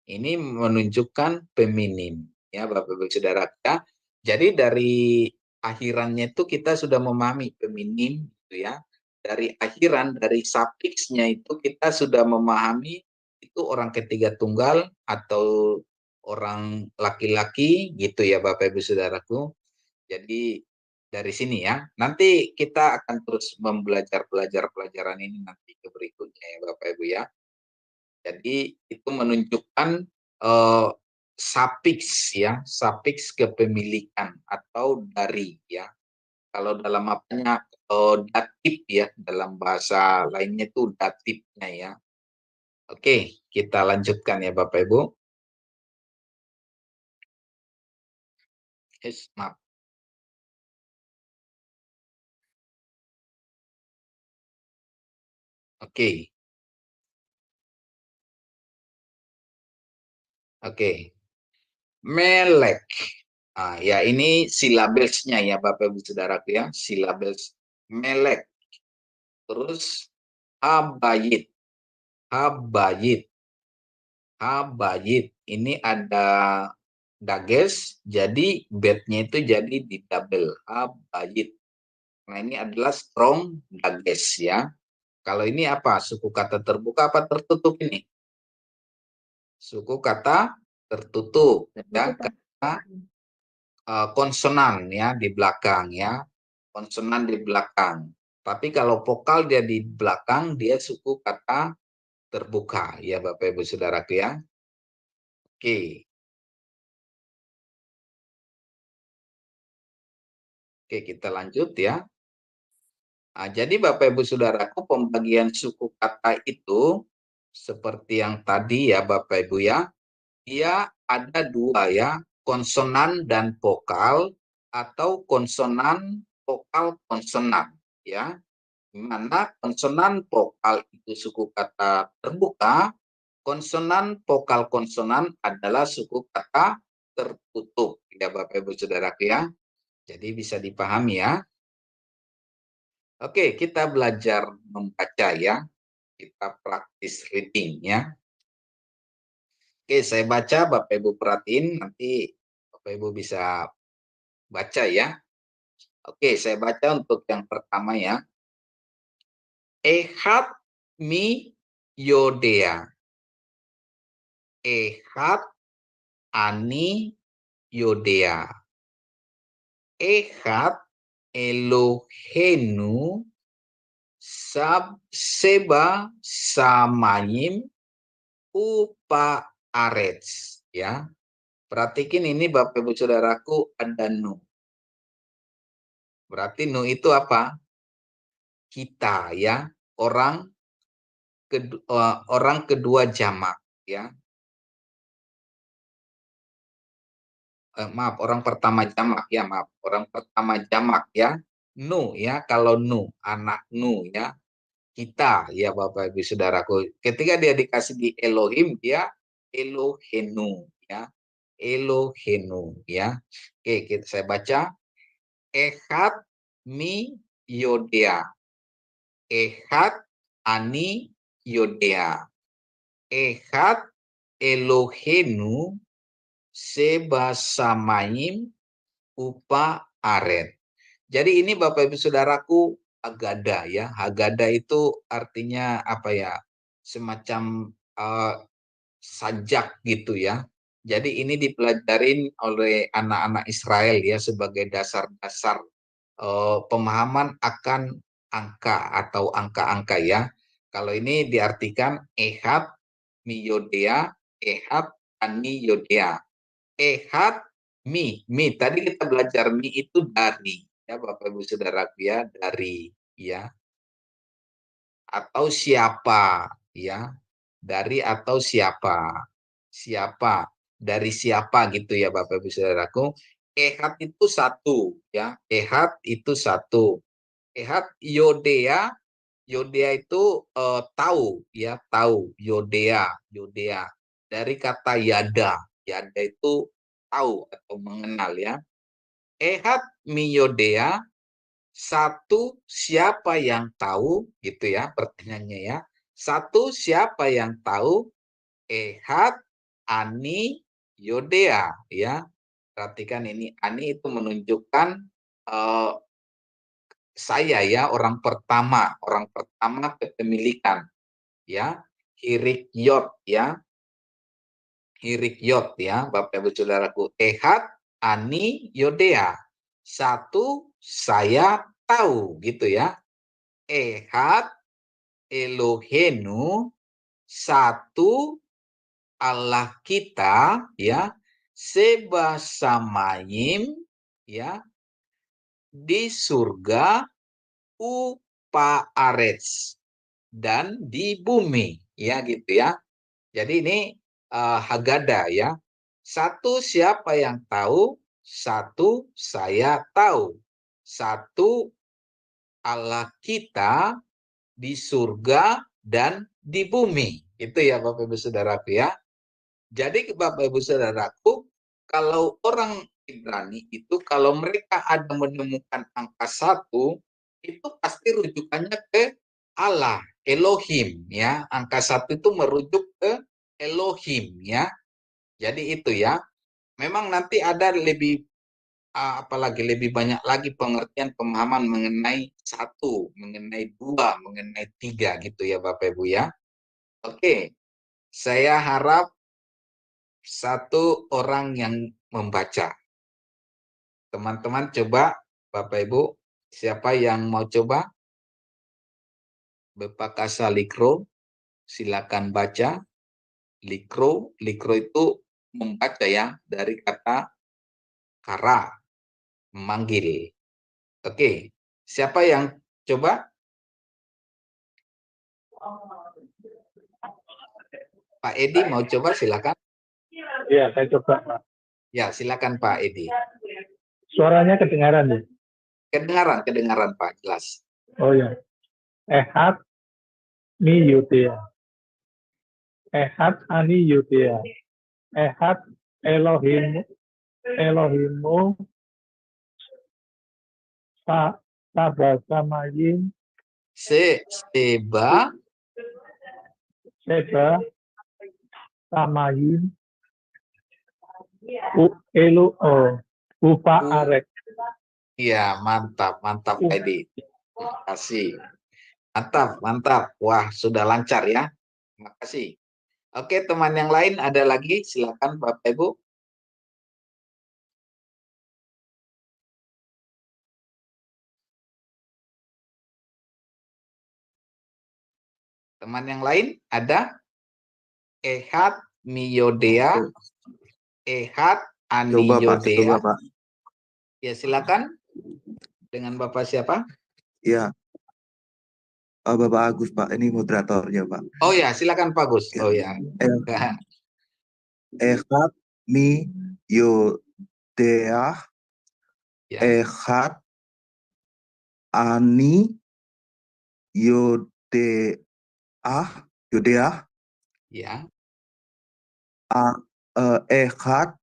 Ini menunjukkan feminim ya Bapak Ibu Saudaraku ya. Jadi dari akhirannya itu kita sudah memahami feminim gitu ya. Dari akhiran, dari sufiksnya itu kita sudah memahami itu orang ketiga tunggal atau orang laki-laki gitu ya Bapak Ibu Saudaraku. Jadi dari sini ya. Nanti kita akan terus mempelajari pelajaran ini nanti ke berikutnya ya Bapak Ibu ya. Jadi itu menunjukkan sufiks ya, sufiks kepemilikan atau dari ya. Kalau dalam apanya datif ya, dalam bahasa lainnya itu datifnya ya. Oke, kita lanjutkan ya Bapak Ibu. Yes, maaf. Oke. Oke. Melek. Ya ini silabelsnya ya Bapak Ibu Saudaraku ya, silabels melek. Terus habayit. Habayit. Habayit. Ini ada dages, jadi bednya itu jadi di double. Habayit. Nah ini adalah strong dages ya. Kalau ini apa? Suku kata terbuka apa tertutup ini? Suku kata tertutup ya, karena konsonan ya di belakang ya. Konsonan di belakang. Tapi kalau vokal dia di belakang, dia suku kata terbuka ya Bapak Ibu Saudaraku ya. Oke. Oke, kita lanjut ya. Nah, jadi Bapak Ibu Saudaraku pembagian suku kata itu seperti yang tadi ya Bapak Ibu ya. Dia ada dua ya. konsonan dan vokal atau konsonan vokal konsonan, ya. Di mana konsonan vokal itu suku kata terbuka, konsonan vokal konsonan adalah suku kata tertutup, ya Bapak Ibu Saudaraku ya. Jadi bisa dipahami ya. Oke, kita belajar membaca ya. Kita praktis reading ya. Oke, saya baca, Bapak Ibu perhatiin, nanti Bapak Ibu bisa baca ya. Oke, saya baca untuk yang pertama ya. Ehat mi yodea. Ehat ani yodea. Ehat Elohenu seba samayim upa arets, ya. Perhatikan ini Bapak Ibu Saudaraku, ada nu. Berarti nu itu apa? Kita ya, orang kedua jamak ya. Maaf, orang pertama jamak ya, maaf. Orang pertama jamak ya. Nu ya, kalau nu, anak nu ya. Kita ya Bapak Ibu Saudaraku. Ketika dia dikasih di Elohim, dia Elohenu ya. Elohenu ya. Oke, saya baca. Ehat mi yodea. Ehat ani yodea. Ehat Elohenu seba samayim upa aret. Jadi ini Bapak Ibu Saudaraku Haggadah ya. Haggadah itu artinya apa ya? Semacam sajak gitu ya. Jadi ini dipelajarin oleh anak-anak Israel ya sebagai dasar-dasar pemahaman akan angka atau angka-angka ya. Kalau ini diartikan Ehad miyodea, Ehad ani yodea. Ehad mi tadi kita belajar mi itu dari ya Bapak Ibu Saudaraku ya, dari ya, atau siapa ya, dari atau siapa, dari siapa gitu ya Bapak Ibu Saudaraku. Ehad itu satu ya, ehad itu satu. Ehad yodea, yodea itu tahu ya, tahu, yodea dari kata yada, yada itu tahu atau mengenal ya. Ehad miyodea, satu siapa yang tahu gitu ya pertanyaannya ya. Satu siapa yang tahu. Ehad ani yodea ya. Perhatikan ini ani itu menunjukkan saya ya, orang pertama kepemilikan ya. Hirik yot ya. Hirik yot ya Bapak Ibu Saudaraku. Ehad ani yodea, satu saya tahu gitu ya. Ehad Elohenu, satu Allah kita ya. Seba samayim ya, di surga, upa arets, dan di bumi ya gitu ya. Jadi ini Haggadah ya. Satu siapa yang tahu, satu saya tahu. Satu Allah kita di surga dan di bumi. Itu ya Bapak Ibu Saudaraku ya. Jadi Bapak Ibu Saudaraku, kalau orang Ibrani itu kalau mereka ada menemukan angka satu, itu pasti rujukannya ke Allah, Elohim ya. Angka satu itu merujuk ke Elohim ya. Jadi itu ya. Memang nanti ada lebih apalagi lebih banyak lagi pengertian pemahaman mengenai satu, mengenai dua, mengenai tiga gitu ya Bapak Ibu ya. Oke, saya harap satu orang yang membaca. Teman-teman coba, Bapak Ibu, siapa yang mau coba? Bepakasa likro, silakan baca. Likro itu membaca ya, dari kata kara, memanggil. Oke, siapa yang coba? Pak Edi mau coba, silakan. Iya, saya coba. Ya, silakan Pak Edi. Suaranya kedengaran ya? Kedengaran Pak, jelas. Oh ya. Ehad mi Yudea. Ehad ani Yudea. Ehad Elohimu Sabasamayim Seba Seba Samayim Upa Arek. Ya, mantap Pak Edi. Terima kasih. Mantap. Wah, sudah lancar ya. Terima kasih. Oke, teman yang lain ada lagi? Silakan Bapak Ibu. Teman yang lain ada? Ehad Miyodea, Ehad Aniyodea. Coba Pak. Ya, silakan. Dengan Bapak siapa? Ya, Bapak Agus Pak, ini moderatornya Pak. Oh ya, silakan Pak Gus. Ya. Oh ya. Ehad mi Yodea, Ya. Ehad ani Yodea, Ya. Ehad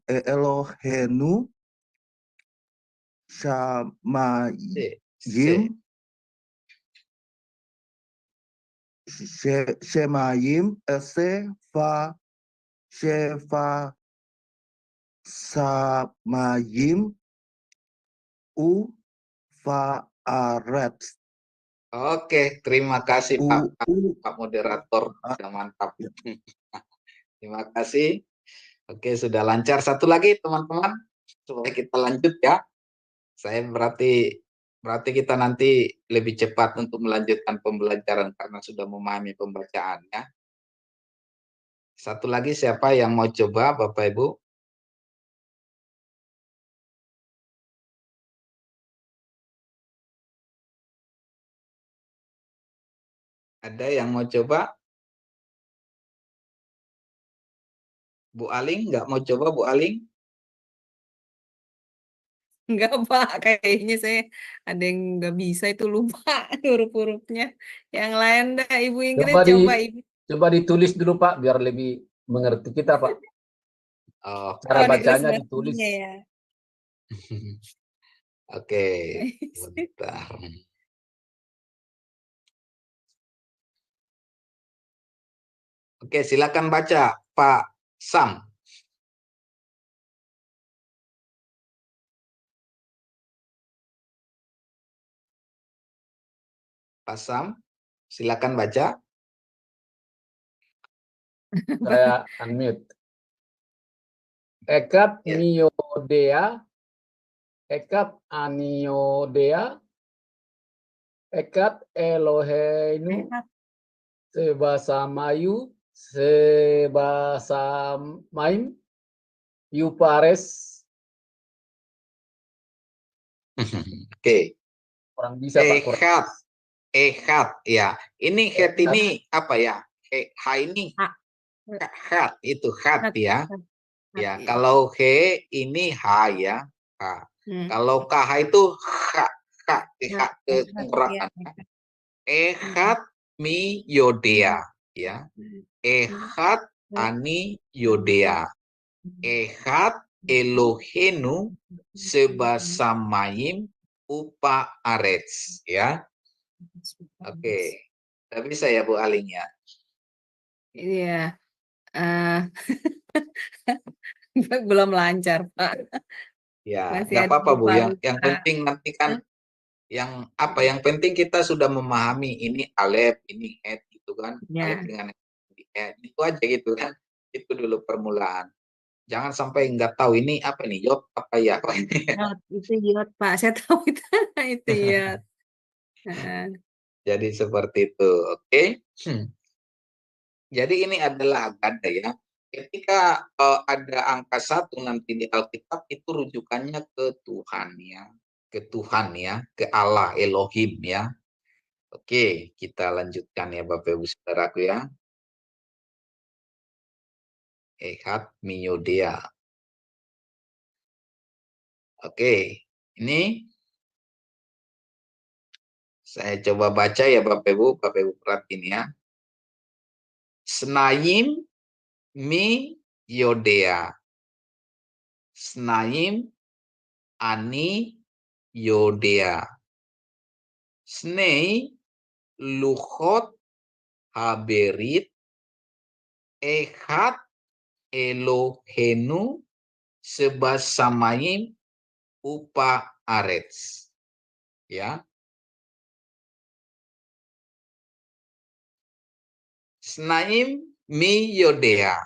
Elohenu Shamayim Shefa Samayim Faaret. Oke, terima kasih Pak Moderator. Sudah mantap. Terima kasih. Oke, sudah lancar. Satu lagi teman-teman, supaya kita lanjut ya. Saya berarti kita nanti lebih cepat untuk melanjutkan pembelajaran karena sudah memahami pembacaannya. Satu lagi siapa yang mau coba, Bapak Ibu? Ada yang mau coba? Bu Aling, nggak mau coba Bu Aling? Enggak, Pak. Kayaknya saya ada yang nggak bisa itu, lupa huruf-hurufnya. Yang lain dah, Ibu Ingrid coba Ibu. Coba ditulis dulu Pak, biar lebih mengerti kita Pak. Oh, cara bacanya ditulis. Ya. Oke, bentar. Oke, silakan baca Pak Sam. Pak Sam, silakan baca. Saya unmute. Ekat Miyodea, Ekat Aniodea, Ekat Eloheinu, Sebasamayu, Sebasamaim, Yupares. Oke. Orang bisa Pak. Ehad, ya. Ini het ini apa ya? Ha ini hat itu hat ya. Ya, kalau he ini ha ya. Ha. Kalau kah itu ha ke tenggorokan. Ehad mi Yodea ya. Ehad ani Yodea. Ehad Elohenu Sebasamayim Upa Arets ya. Oke. Tapi saya Bu Aling ya. Iya. Belum lancar, Pak. Ya, nggak apa-apa Bu. Yang penting nanti kan yang apa? Yang penting kita sudah memahami ini alef, ini et gitu kan. Ya. Alef dengan et itu aja gitu kan. Itu dulu permulaan. Jangan sampai nggak tahu ini apa nih, yod apa ya? Yod, itu yod Pak. Saya tahu itu yod. Jadi seperti itu, oke? Jadi ini adalah gada ya. Ketika ada angka 1 nanti di Alkitab itu rujukannya ke Tuhan ya, ke Allah Elohim ya. Oke, kita lanjutkan ya Bapak Ibu Saudaraku ya. Ehat miyodea. Oke, ini saya coba baca ya Bapak Ibu perhatiin ya. Snayim mi yodea. Snayim ani yodea. Snei luchot haberit ehat Elohenu sebasamayim upa arets. Ya. Snaim mi yodea.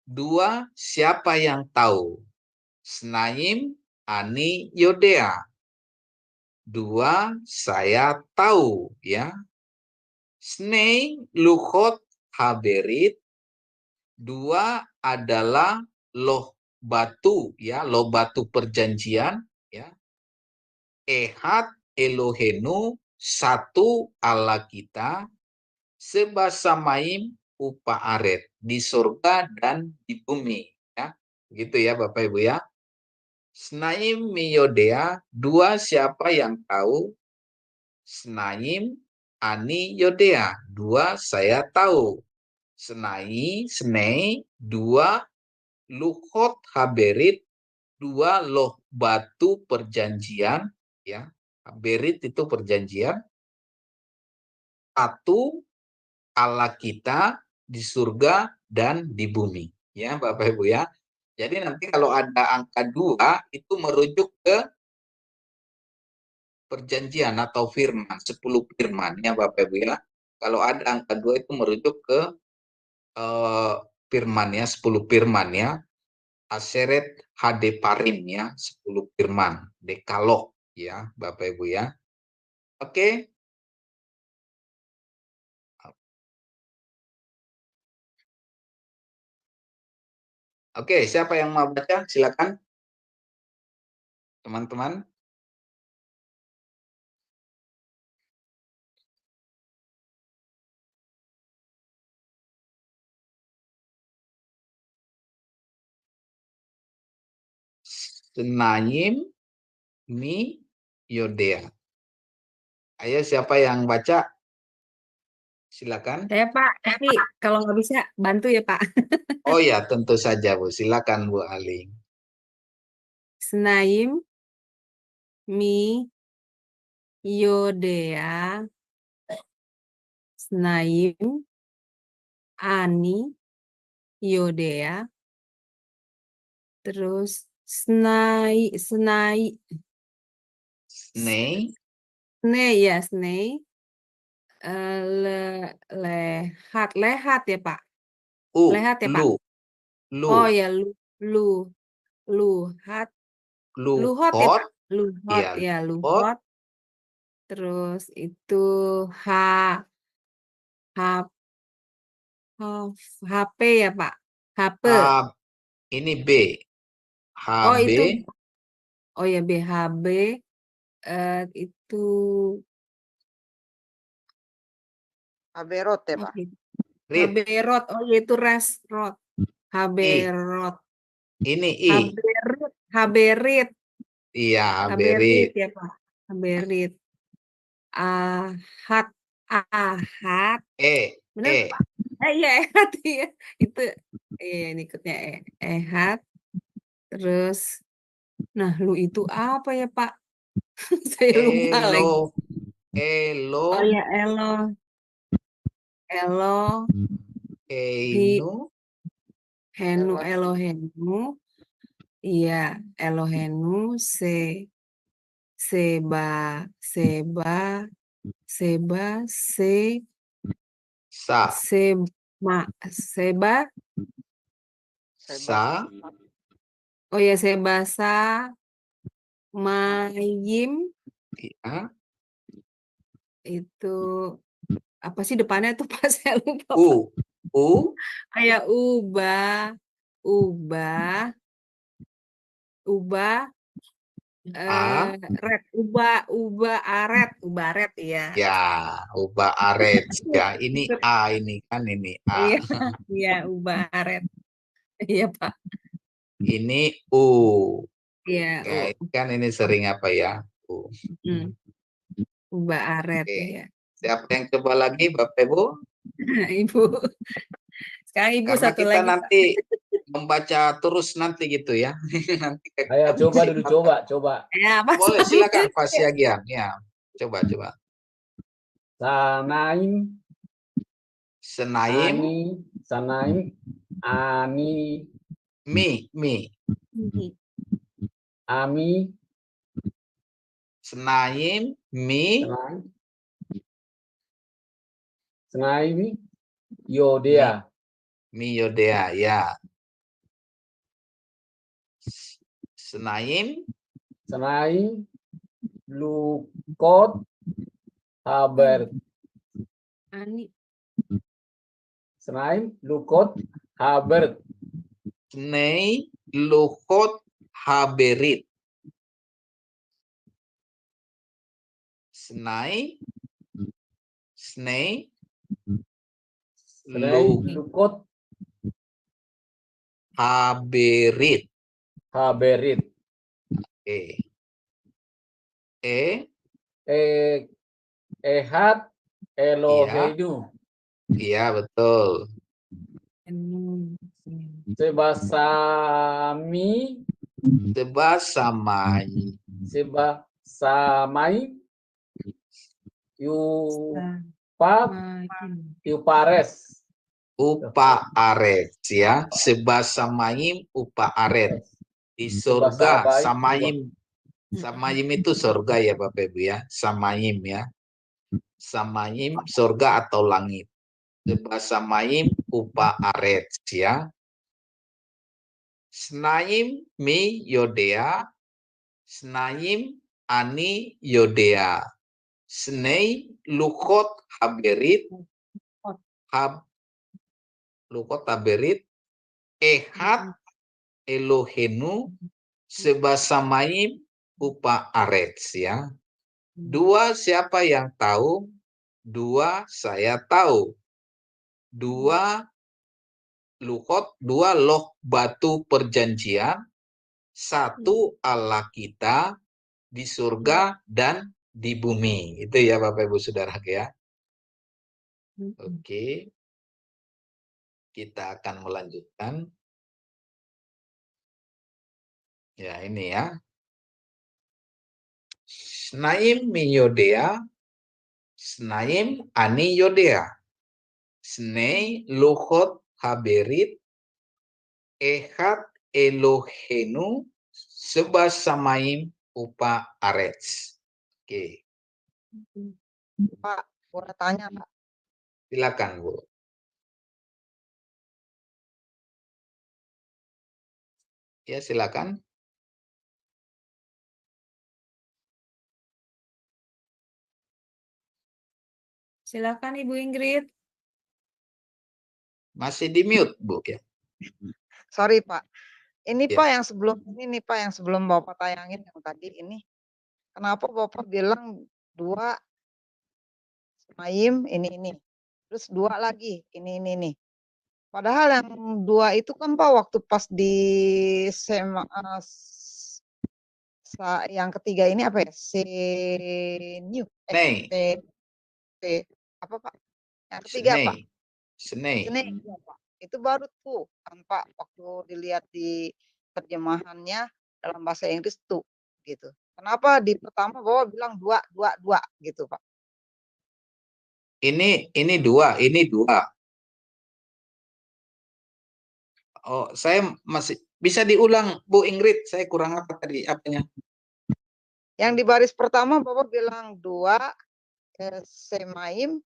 Dua, siapa yang tahu? Snaim ani yodea. Dua, saya tahu, ya. Snei luchot haberit. Dua adalah loh batu, ya, loh batu perjanjian, ya. Ehat Elohenu, satu Allah kita, sebasamaim upa aret, di surga dan di bumi, ya. Begitu ya Bapak Ibu ya. Snaim miyodea, dua siapa yang tahu? Snaim ani yodea, dua saya tahu. Snei, dua luhot haberit, dua loh batu perjanjian, ya. Haberit itu perjanjian. Satu Allah kita di surga dan di bumi, ya Bapak Ibu ya. Jadi nanti kalau ada angka 2 itu merujuk ke perjanjian atau firman, 10 firman ya Bapak Ibu ya. Kalau ada angka 2 itu merujuk ke firman ya, 10 firman ya. Aseret Hadeparim ya, 10 firman, dekalog ya Bapak Ibu ya. Oke. Oke, siapa yang mau baca? Silakan. Teman-teman. Snayim mi yodea. Ayo siapa yang baca? Silakan. Saya Pak, tapi kalau nggak bisa bantu ya Pak. Oh ya, tentu saja Bu. Silakan Bu Aling. Snaim mi yodea. Snaim ani yodea. Terus snai Snei, ya snei lehat ya Pak. Lehat ya Pak. Oh ya luhat luhot ya Pak. Luhot Iya, ya luhot. luhot. Terus itu HP ya Pak. HP. Ini B. Oh HB. itu. Oh ya BHB itu Aberot ya Pak. Rit. HB-rot. Oh ya itu resrot. HB-rot. Ini I. HB-rit. Iya, HB-rit HB-rit. ya Pak. HB-rit. Ahad. Benar Pak? Iya ehat ya. Itu ini ikutnya ehat. Terus nah lu itu apa ya Pak? Saya lupa lagi. Oh ya Elo. Henu Elohenu. Iya, Elohenu seba oh ya sebasa mayim Iya. itu apa sih depannya tuh Pak, saya lupa. Kayak ubah Red, aret, ubaret ya. Ya, ubah aret. Ya, ini A ini kan ini A. Iya, iya, ubaret. Iya, Pak. Ini U. Iya, Ya, ini kan ini sering apa ya? U. ubaret Oke. ya. Siapa yang coba lagi, Bapak Ibu? Ibu. Sekarang Ibu Karena satu kita lagi, nanti membaca terus nanti gitu ya. Nanti Ayo coba dulu, coba. Ya, Pak. Boleh, silakan Pak Siagian. Ya, coba. Sanaim, Senaim, Sanaim, Ani, Ami, Senaim, Senaim, Yodea. Yodea, ya. Senaim, Lukot, Haber. Ani. Senaim, Lukot, Haber. Snei, Luhot, Haberit. Snei, Lukot, Haberit. Oke. Ehat, Elohenu. Iya, betul. Sebasami, Yupares. Upa aret ya. Sebasamaim upa aret. Di surga samaim. Samaim itu surga ya Bapak Ibu ya. Samaim ya. Samaim surga atau langit. Sebasamaim upa aret ya. Snaim mi yodea. Snaim ani yodea. Snei lukot haberit. Lukot haberit. Ehat Elohenu sebasamaim upa arets ya. Dua siapa yang tahu? Dua saya tahu. Dua lukot, dua loh batu perjanjian. Satu Allah kita di surga dan di bumi. Itu ya Bapak Ibu Saudara ya. Oke. Kita akan melanjutkan. Ya ini ya. Snaim mi yodea. Snaim ani yodea. Snei luhot haberit. Ehat Elohenu sebasamaim upa arets. Oke. Pak, boleh tanya, Pak? Silakan, Bu. Ya, silakan. Silakan Ibu Ingrid. Masih di mute, Bu ya. Sorry, Pak. Ini Ya. Pak yang sebelum ini nih Pak yang sebelum Bapak tayangin yang tadi ini. Kenapa Bapak bilang dua Maim ini. Terus dua lagi ini nih. Padahal yang dua itu kan Pak waktu pas di yang ketiga ini apa ya? Apa Pak? Yang ketiga Pak? Snei. Ya, Pak. Itu baru tuh kan Pak waktu dilihat di terjemahannya dalam bahasa Inggris tuh gitu. Kenapa di pertama Bapak bilang dua gitu Pak? Ini dua. Oh, saya masih bisa diulang Bu Ingrid, saya kurang apa tadi apanya? Yang di baris pertama Bapak bilang dua semaim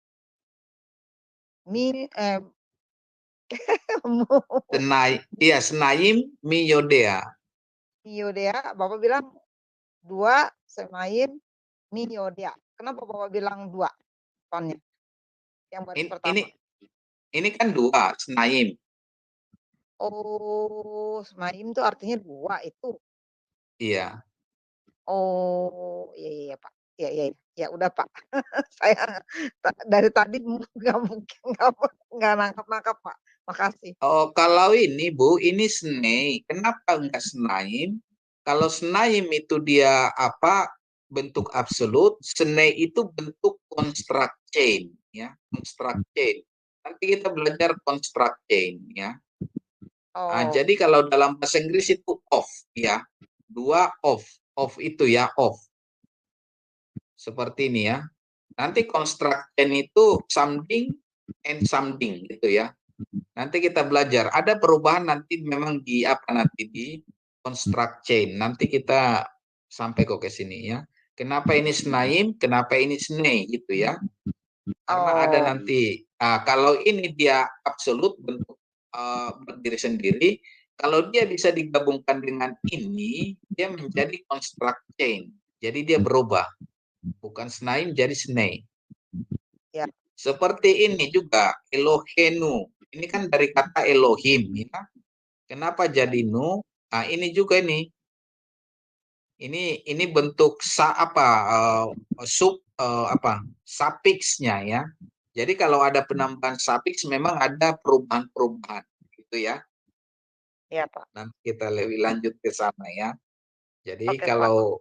Senaim mi yodea. Bapak bilang dua semaim mi yodea. Kenapa Bapak bilang dua? Depannya. Yang baris pertama. Ini kan dua, senaim. Oh, semaim itu artinya dua itu. Iya. Oh, iya iya Pak. Iya iya, ya udah Pak. Saya dari tadi nggak mungkin nggak nangkep-nangkep Pak. Makasih. Oh, kalau ini Bu, ini snake. Kenapa enggak senaim? Kalau senaim itu dia apa? Bentuk absolut, snake itu bentuk construct chain, ya, construct chain. Nanti kita belajar construct chain, ya. Oh, Jadi kalau dalam bahasa Inggris itu off, ya, dua off itu ya off, seperti ini ya. Nanti construct chain itu something and something gitu ya. Nanti kita belajar. Ada perubahan nanti memang di apa nanti di construct chain. Nanti kita sampai kok ke sini ya. Kenapa ini senaim? Kenapa ini snake gitu ya? Karena ada nanti. Kalau ini dia absolut bentuk berdiri sendiri. Kalau dia bisa digabungkan dengan ini, dia menjadi construct chain. Jadi dia berubah. Bukan senaim jadi snake. ya. Seperti ini juga Elohenu. Ini kan dari kata Elohim, ya. Kenapa jadi nu? Nah, ini juga nih. Ini bentuk sufiksnya ya. Jadi kalau ada penambahan sufiks memang ada perubahan-perubahan gitu ya. Iya, Pak. Nanti kita lebih lanjut ke sana ya. Jadi Oke, kalau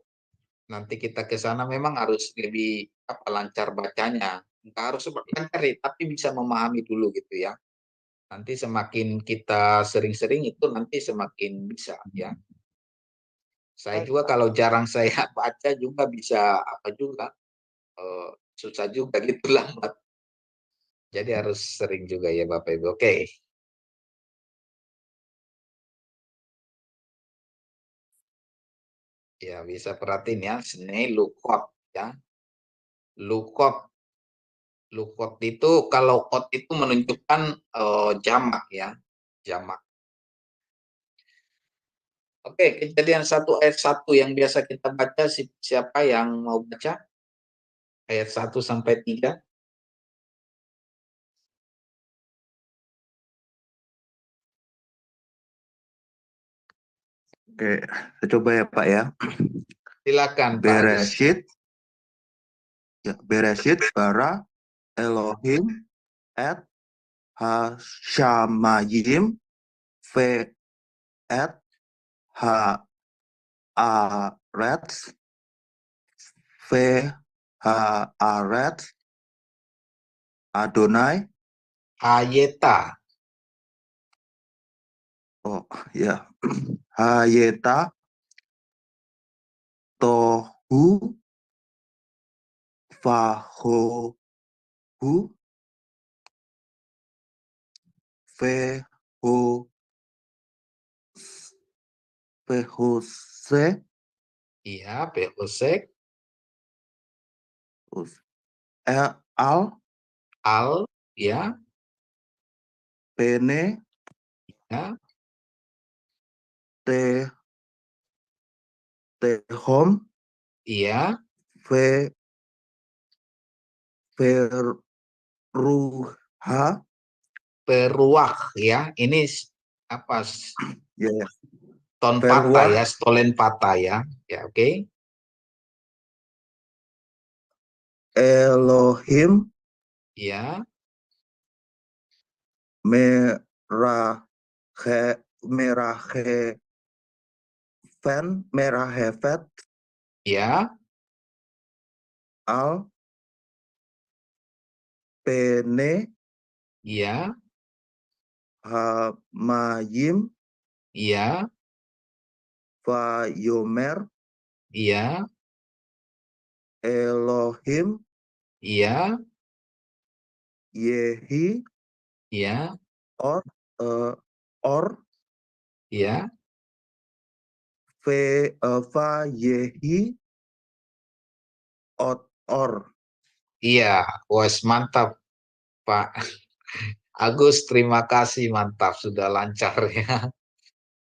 nanti kita ke sana memang harus lebih lancar bacanya. Enggak harus lancar tapi bisa memahami dulu gitu ya. Nanti semakin kita sering-sering itu nanti semakin bisa ya. Saya Baik, juga Pak. kalau jarang saya baca juga bisa susah juga gitu lambat. Jadi harus sering juga ya Bapak Ibu. Oke. Ya bisa perhatiin ya, sini lookup ya. Lookup itu kalau out itu menunjukkan jamak ya, jamak. Oke, kejadian 1 ayat 1 yang biasa kita baca, siapa yang mau baca? Ayat 1 sampai 3. Oke, saya coba ya Pak ya. Silakan Pak Agus. Bereshit, ya, Bereshit bara Elohim et Hashamayim ve et haaretz ve haaretz Adonai. Hayeta. Oh ya, Hayeta tohu vahohu veho vehose Iya, Behosek. al Al, ya, pene ya, te tehom iya, ve veruha. Peruah, ya. Ini apa? Ya, ya. Ton patah Veruah ya, stolen patah ya. Ya, oke. Elohim Ya, merahefet ya, al pene ya, hamayim ya, vayomer ya, Elohim ya, yehi ya, or or ya. yehi or. Iya, wes mantap Pak Agus, terima kasih, mantap, sudah lancar ya.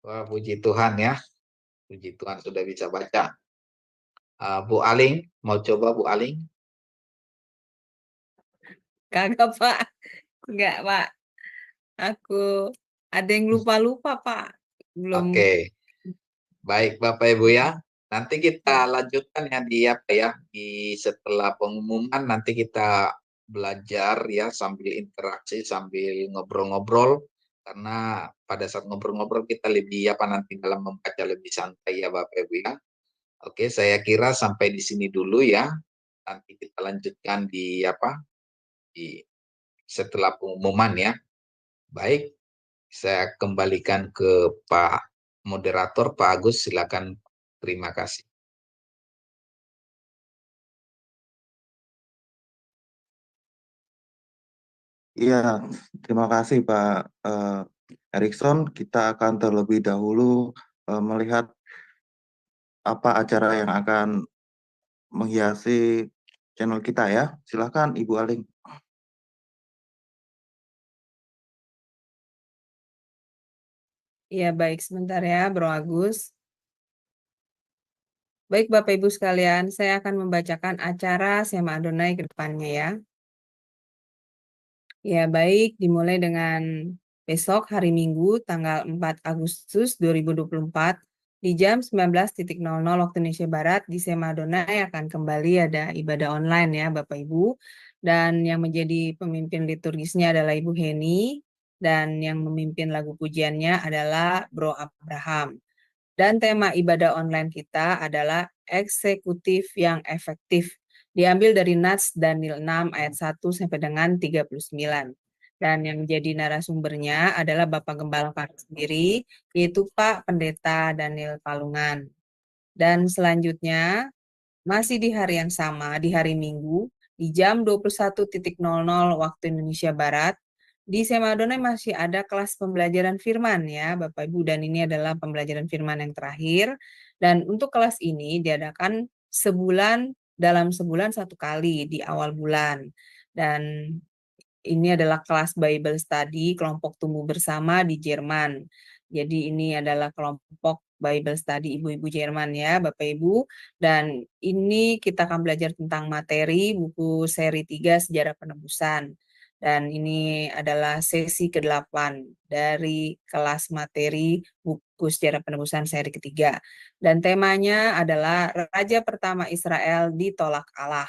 Wah, puji Tuhan ya, puji Tuhan sudah bisa baca. Bu Aling, mau coba Bu Aling? Kagak, Pak. Enggak, Pak. Aku ada yang lupa-lupa, Pak. Belum. Oke, baik Bapak Ibu ya. Nanti kita lanjutkan ya di apa ya, di setelah pengumuman nanti kita belajar ya sambil interaksi, sambil ngobrol-ngobrol, karena pada saat ngobrol-ngobrol kita lebih apa nanti dalam membaca lebih santai ya Bapak Ibu ya. Oke, saya kira sampai di sini dulu ya. Nanti kita lanjutkan di apa, di setelah pengumuman ya. Baik, saya kembalikan ke Pak Moderator, Pak Agus, silakan. Terima kasih. Iya, terima kasih Pak Erikson. Kita akan terlebih dahulu melihat apa acara yang akan menghiasi channel kita ya. Silakan Ibu Aling. Iya, baik. Sebentar ya, Bro Agus. Baik, Bapak Ibu sekalian, saya akan membacakan acara Sema Adonai ke depannya ya. Ya, baik. Dimulai dengan besok hari Minggu tanggal 4 Agustus 2024 di jam 19.00 waktu Indonesia Barat di Sema Adonai akan kembali ada ibadah online ya Bapak Ibu. Dan yang menjadi pemimpin liturgisnya adalah Ibu Heni dan yang memimpin lagu pujiannya adalah Bro Abraham. Dan tema ibadah online kita adalah eksekutif yang efektif. Diambil dari Nats Daniel 6 ayat 1 sampai dengan 39. Dan yang menjadi narasumbernya adalah Bapak Gembala kami sendiri, yaitu Pak Pendeta Daniel Palungan. Dan selanjutnya, masih di hari yang sama, di hari Minggu, di jam 21.00 waktu Indonesia Barat, di Sema Adonai masih ada kelas pembelajaran firman ya Bapak Ibu, dan ini adalah pembelajaran firman yang terakhir. Dan untuk kelas ini diadakan dalam sebulan satu kali di awal bulan. Dan ini adalah kelas Bible Study kelompok tumbuh bersama di Jerman. Jadi ini adalah kelompok Bible Study ibu-ibu Jerman ya Bapak Ibu. Dan ini kita akan belajar tentang materi buku seri 3 Sejarah Penebusan. Dan ini adalah sesi ke-8 dari kelas materi buku Sejarah Penebusan seri ketiga. Dan temanya adalah Raja Pertama Israel ditolak Allah.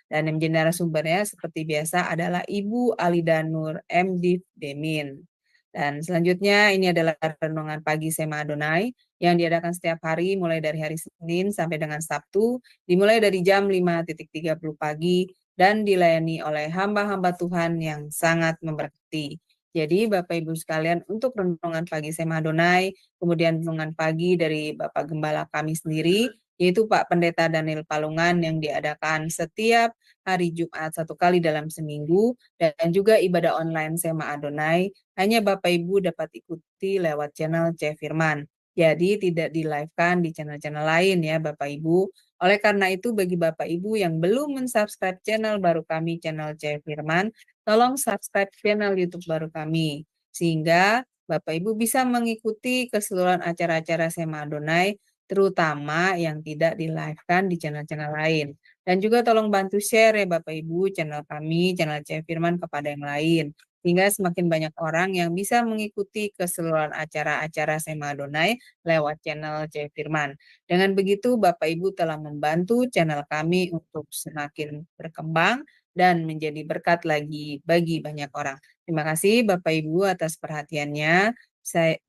Dan yang menjadi narasumbernya seperti biasa adalah Ibu Alida Nur M. Demin. Dan selanjutnya ini adalah renungan pagi Sema Adonai yang diadakan setiap hari mulai dari hari Senin sampai dengan Sabtu, dimulai dari jam 5.30 pagi dan dilayani oleh hamba-hamba Tuhan yang sangat memberkati. Jadi Bapak Ibu sekalian, untuk renungan pagi Sema Adonai, kemudian renungan pagi dari Bapak Gembala kami sendiri, yaitu Pak Pendeta Daniel Palungan yang diadakan setiap hari Jumat satu kali dalam seminggu, dan juga ibadah online Sema Adonai hanya Bapak Ibu dapat ikuti lewat channel C Firman. Jadi tidak di-live-kan di channel-channel lain ya Bapak Ibu. Oleh karena itu bagi Bapak Ibu yang belum mensubscribe channel baru kami, channel C Firman, tolong subscribe channel YouTube baru kami. Sehingga Bapak Ibu bisa mengikuti keseluruhan acara-acara Sema Adonai, terutama yang tidak di-live-kan di channel-channel lain. Dan juga tolong bantu share ya Bapak Ibu channel kami, channel C Firman kepada yang lain. Sehingga semakin banyak orang yang bisa mengikuti keseluruhan acara-acara Sema Adonai lewat channel C Firman. Dengan begitu Bapak Ibu telah membantu channel kami untuk semakin berkembang dan menjadi berkat lagi bagi banyak orang. Terima kasih Bapak Ibu atas perhatiannya.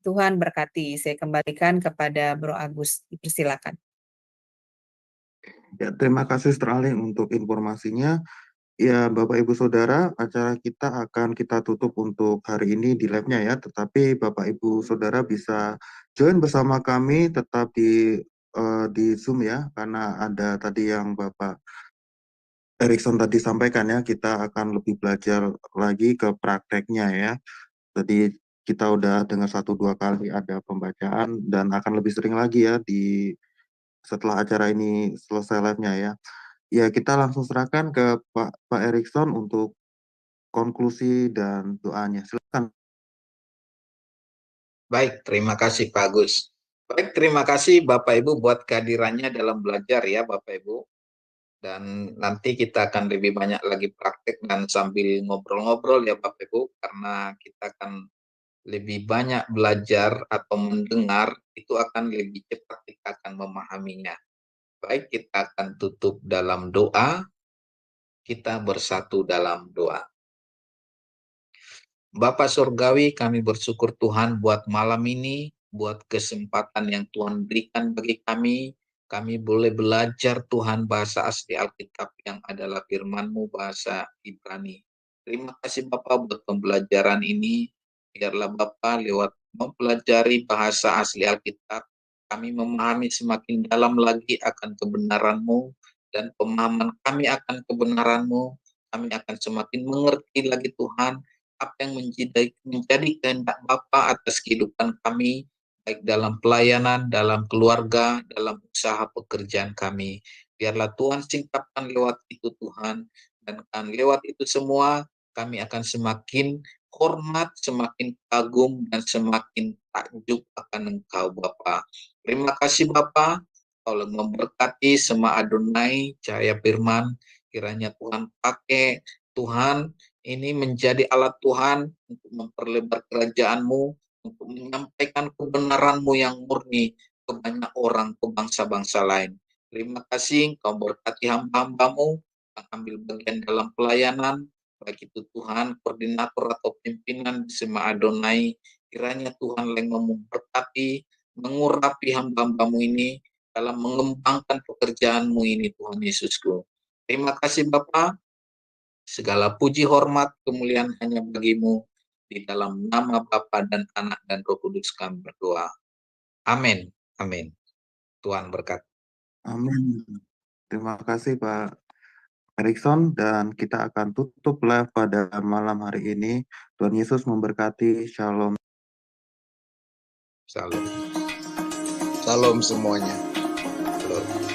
Tuhan berkati. Saya kembalikan kepada Bro Agus. Dipersilakan. Ya, terima kasih Sterling untuk informasinya. Ya, Bapak Ibu Saudara, acara kita akan kita tutup untuk hari ini di live-nya ya. Tetapi Bapak Ibu Saudara bisa join bersama kami tetap di Zoom ya, karena ada tadi yang Bapak Erikson tadi sampaikan ya, kita akan lebih belajar lagi ke prakteknya ya. Jadi kita udah dengar 1-2 kali ada pembacaan dan akan lebih sering lagi ya setelah acara ini selesai live-nya ya. Ya, kita langsung serahkan ke Pak Erikson untuk konklusi dan doanya. Silakan. Baik, terima kasih Pak Agus. Baik, terima kasih Bapak Ibu buat kehadirannya dalam belajar ya Bapak Ibu. Dan nanti kita akan lebih banyak lagi praktek dan sambil ngobrol-ngobrol ya Bapak Ibu, karena kita akan lebih banyak belajar atau mendengar, itu akan lebih cepat kita akan memahaminya. Baik, kita akan tutup dalam doa. Kita bersatu dalam doa. Bapa Surgawi, kami bersyukur Tuhan buat malam ini, buat kesempatan yang Tuhan berikan bagi kami. Kami boleh belajar Tuhan bahasa asli Alkitab yang adalah firman-Mu bahasa Ibrani. Terima kasih Bapak buat pembelajaran ini. Biarlah Bapak lewat mempelajari bahasa asli Alkitab, kami memahami semakin dalam lagi akan kebenaran-Mu, dan pemahaman kami akan kebenaran-Mu, kami akan semakin mengerti lagi Tuhan, apa yang menjadi kehendak Bapa atas kehidupan kami, baik dalam pelayanan, dalam keluarga, dalam usaha pekerjaan kami. Biarlah Tuhan singkapkan lewat itu Tuhan, dan lewat itu semua kami akan semakin hormat, semakin kagum, dan semakin takjub akan Engkau Bapa. Terima kasih Bapa, Kau memberkati semua Adonai, Cahaya Firman, kiranya Tuhan pakai Tuhan ini menjadi alat Tuhan untuk memperlebar kerajaan-Mu, untuk menyampaikan kebenaran-Mu yang murni ke banyak orang, ke bangsa-bangsa lain. Terima kasih, Kau berkati hamba-hamba-Mu yang ambil bagian dalam pelayanan, baik itu Tuhan, koordinator atau pimpinan di Sema Adonai, kiranya Tuhan yang memberkati, mengurapi hamba-hamba-Mu ini dalam mengembangkan pekerjaan-Mu ini, Tuhan Yesusku. Terima kasih Bapa. Segala puji, hormat, kemuliaan hanya bagi-Mu. Di dalam nama Bapa dan Anak dan Roh Kudus kami berdoa. Amin. Amin. Tuhan berkati. Amin. Terima kasih Pak Erikson, dan kita akan tutup live pada malam hari ini. Tuhan Yesus memberkati. Shalom. Salam. Salam semuanya. Salam.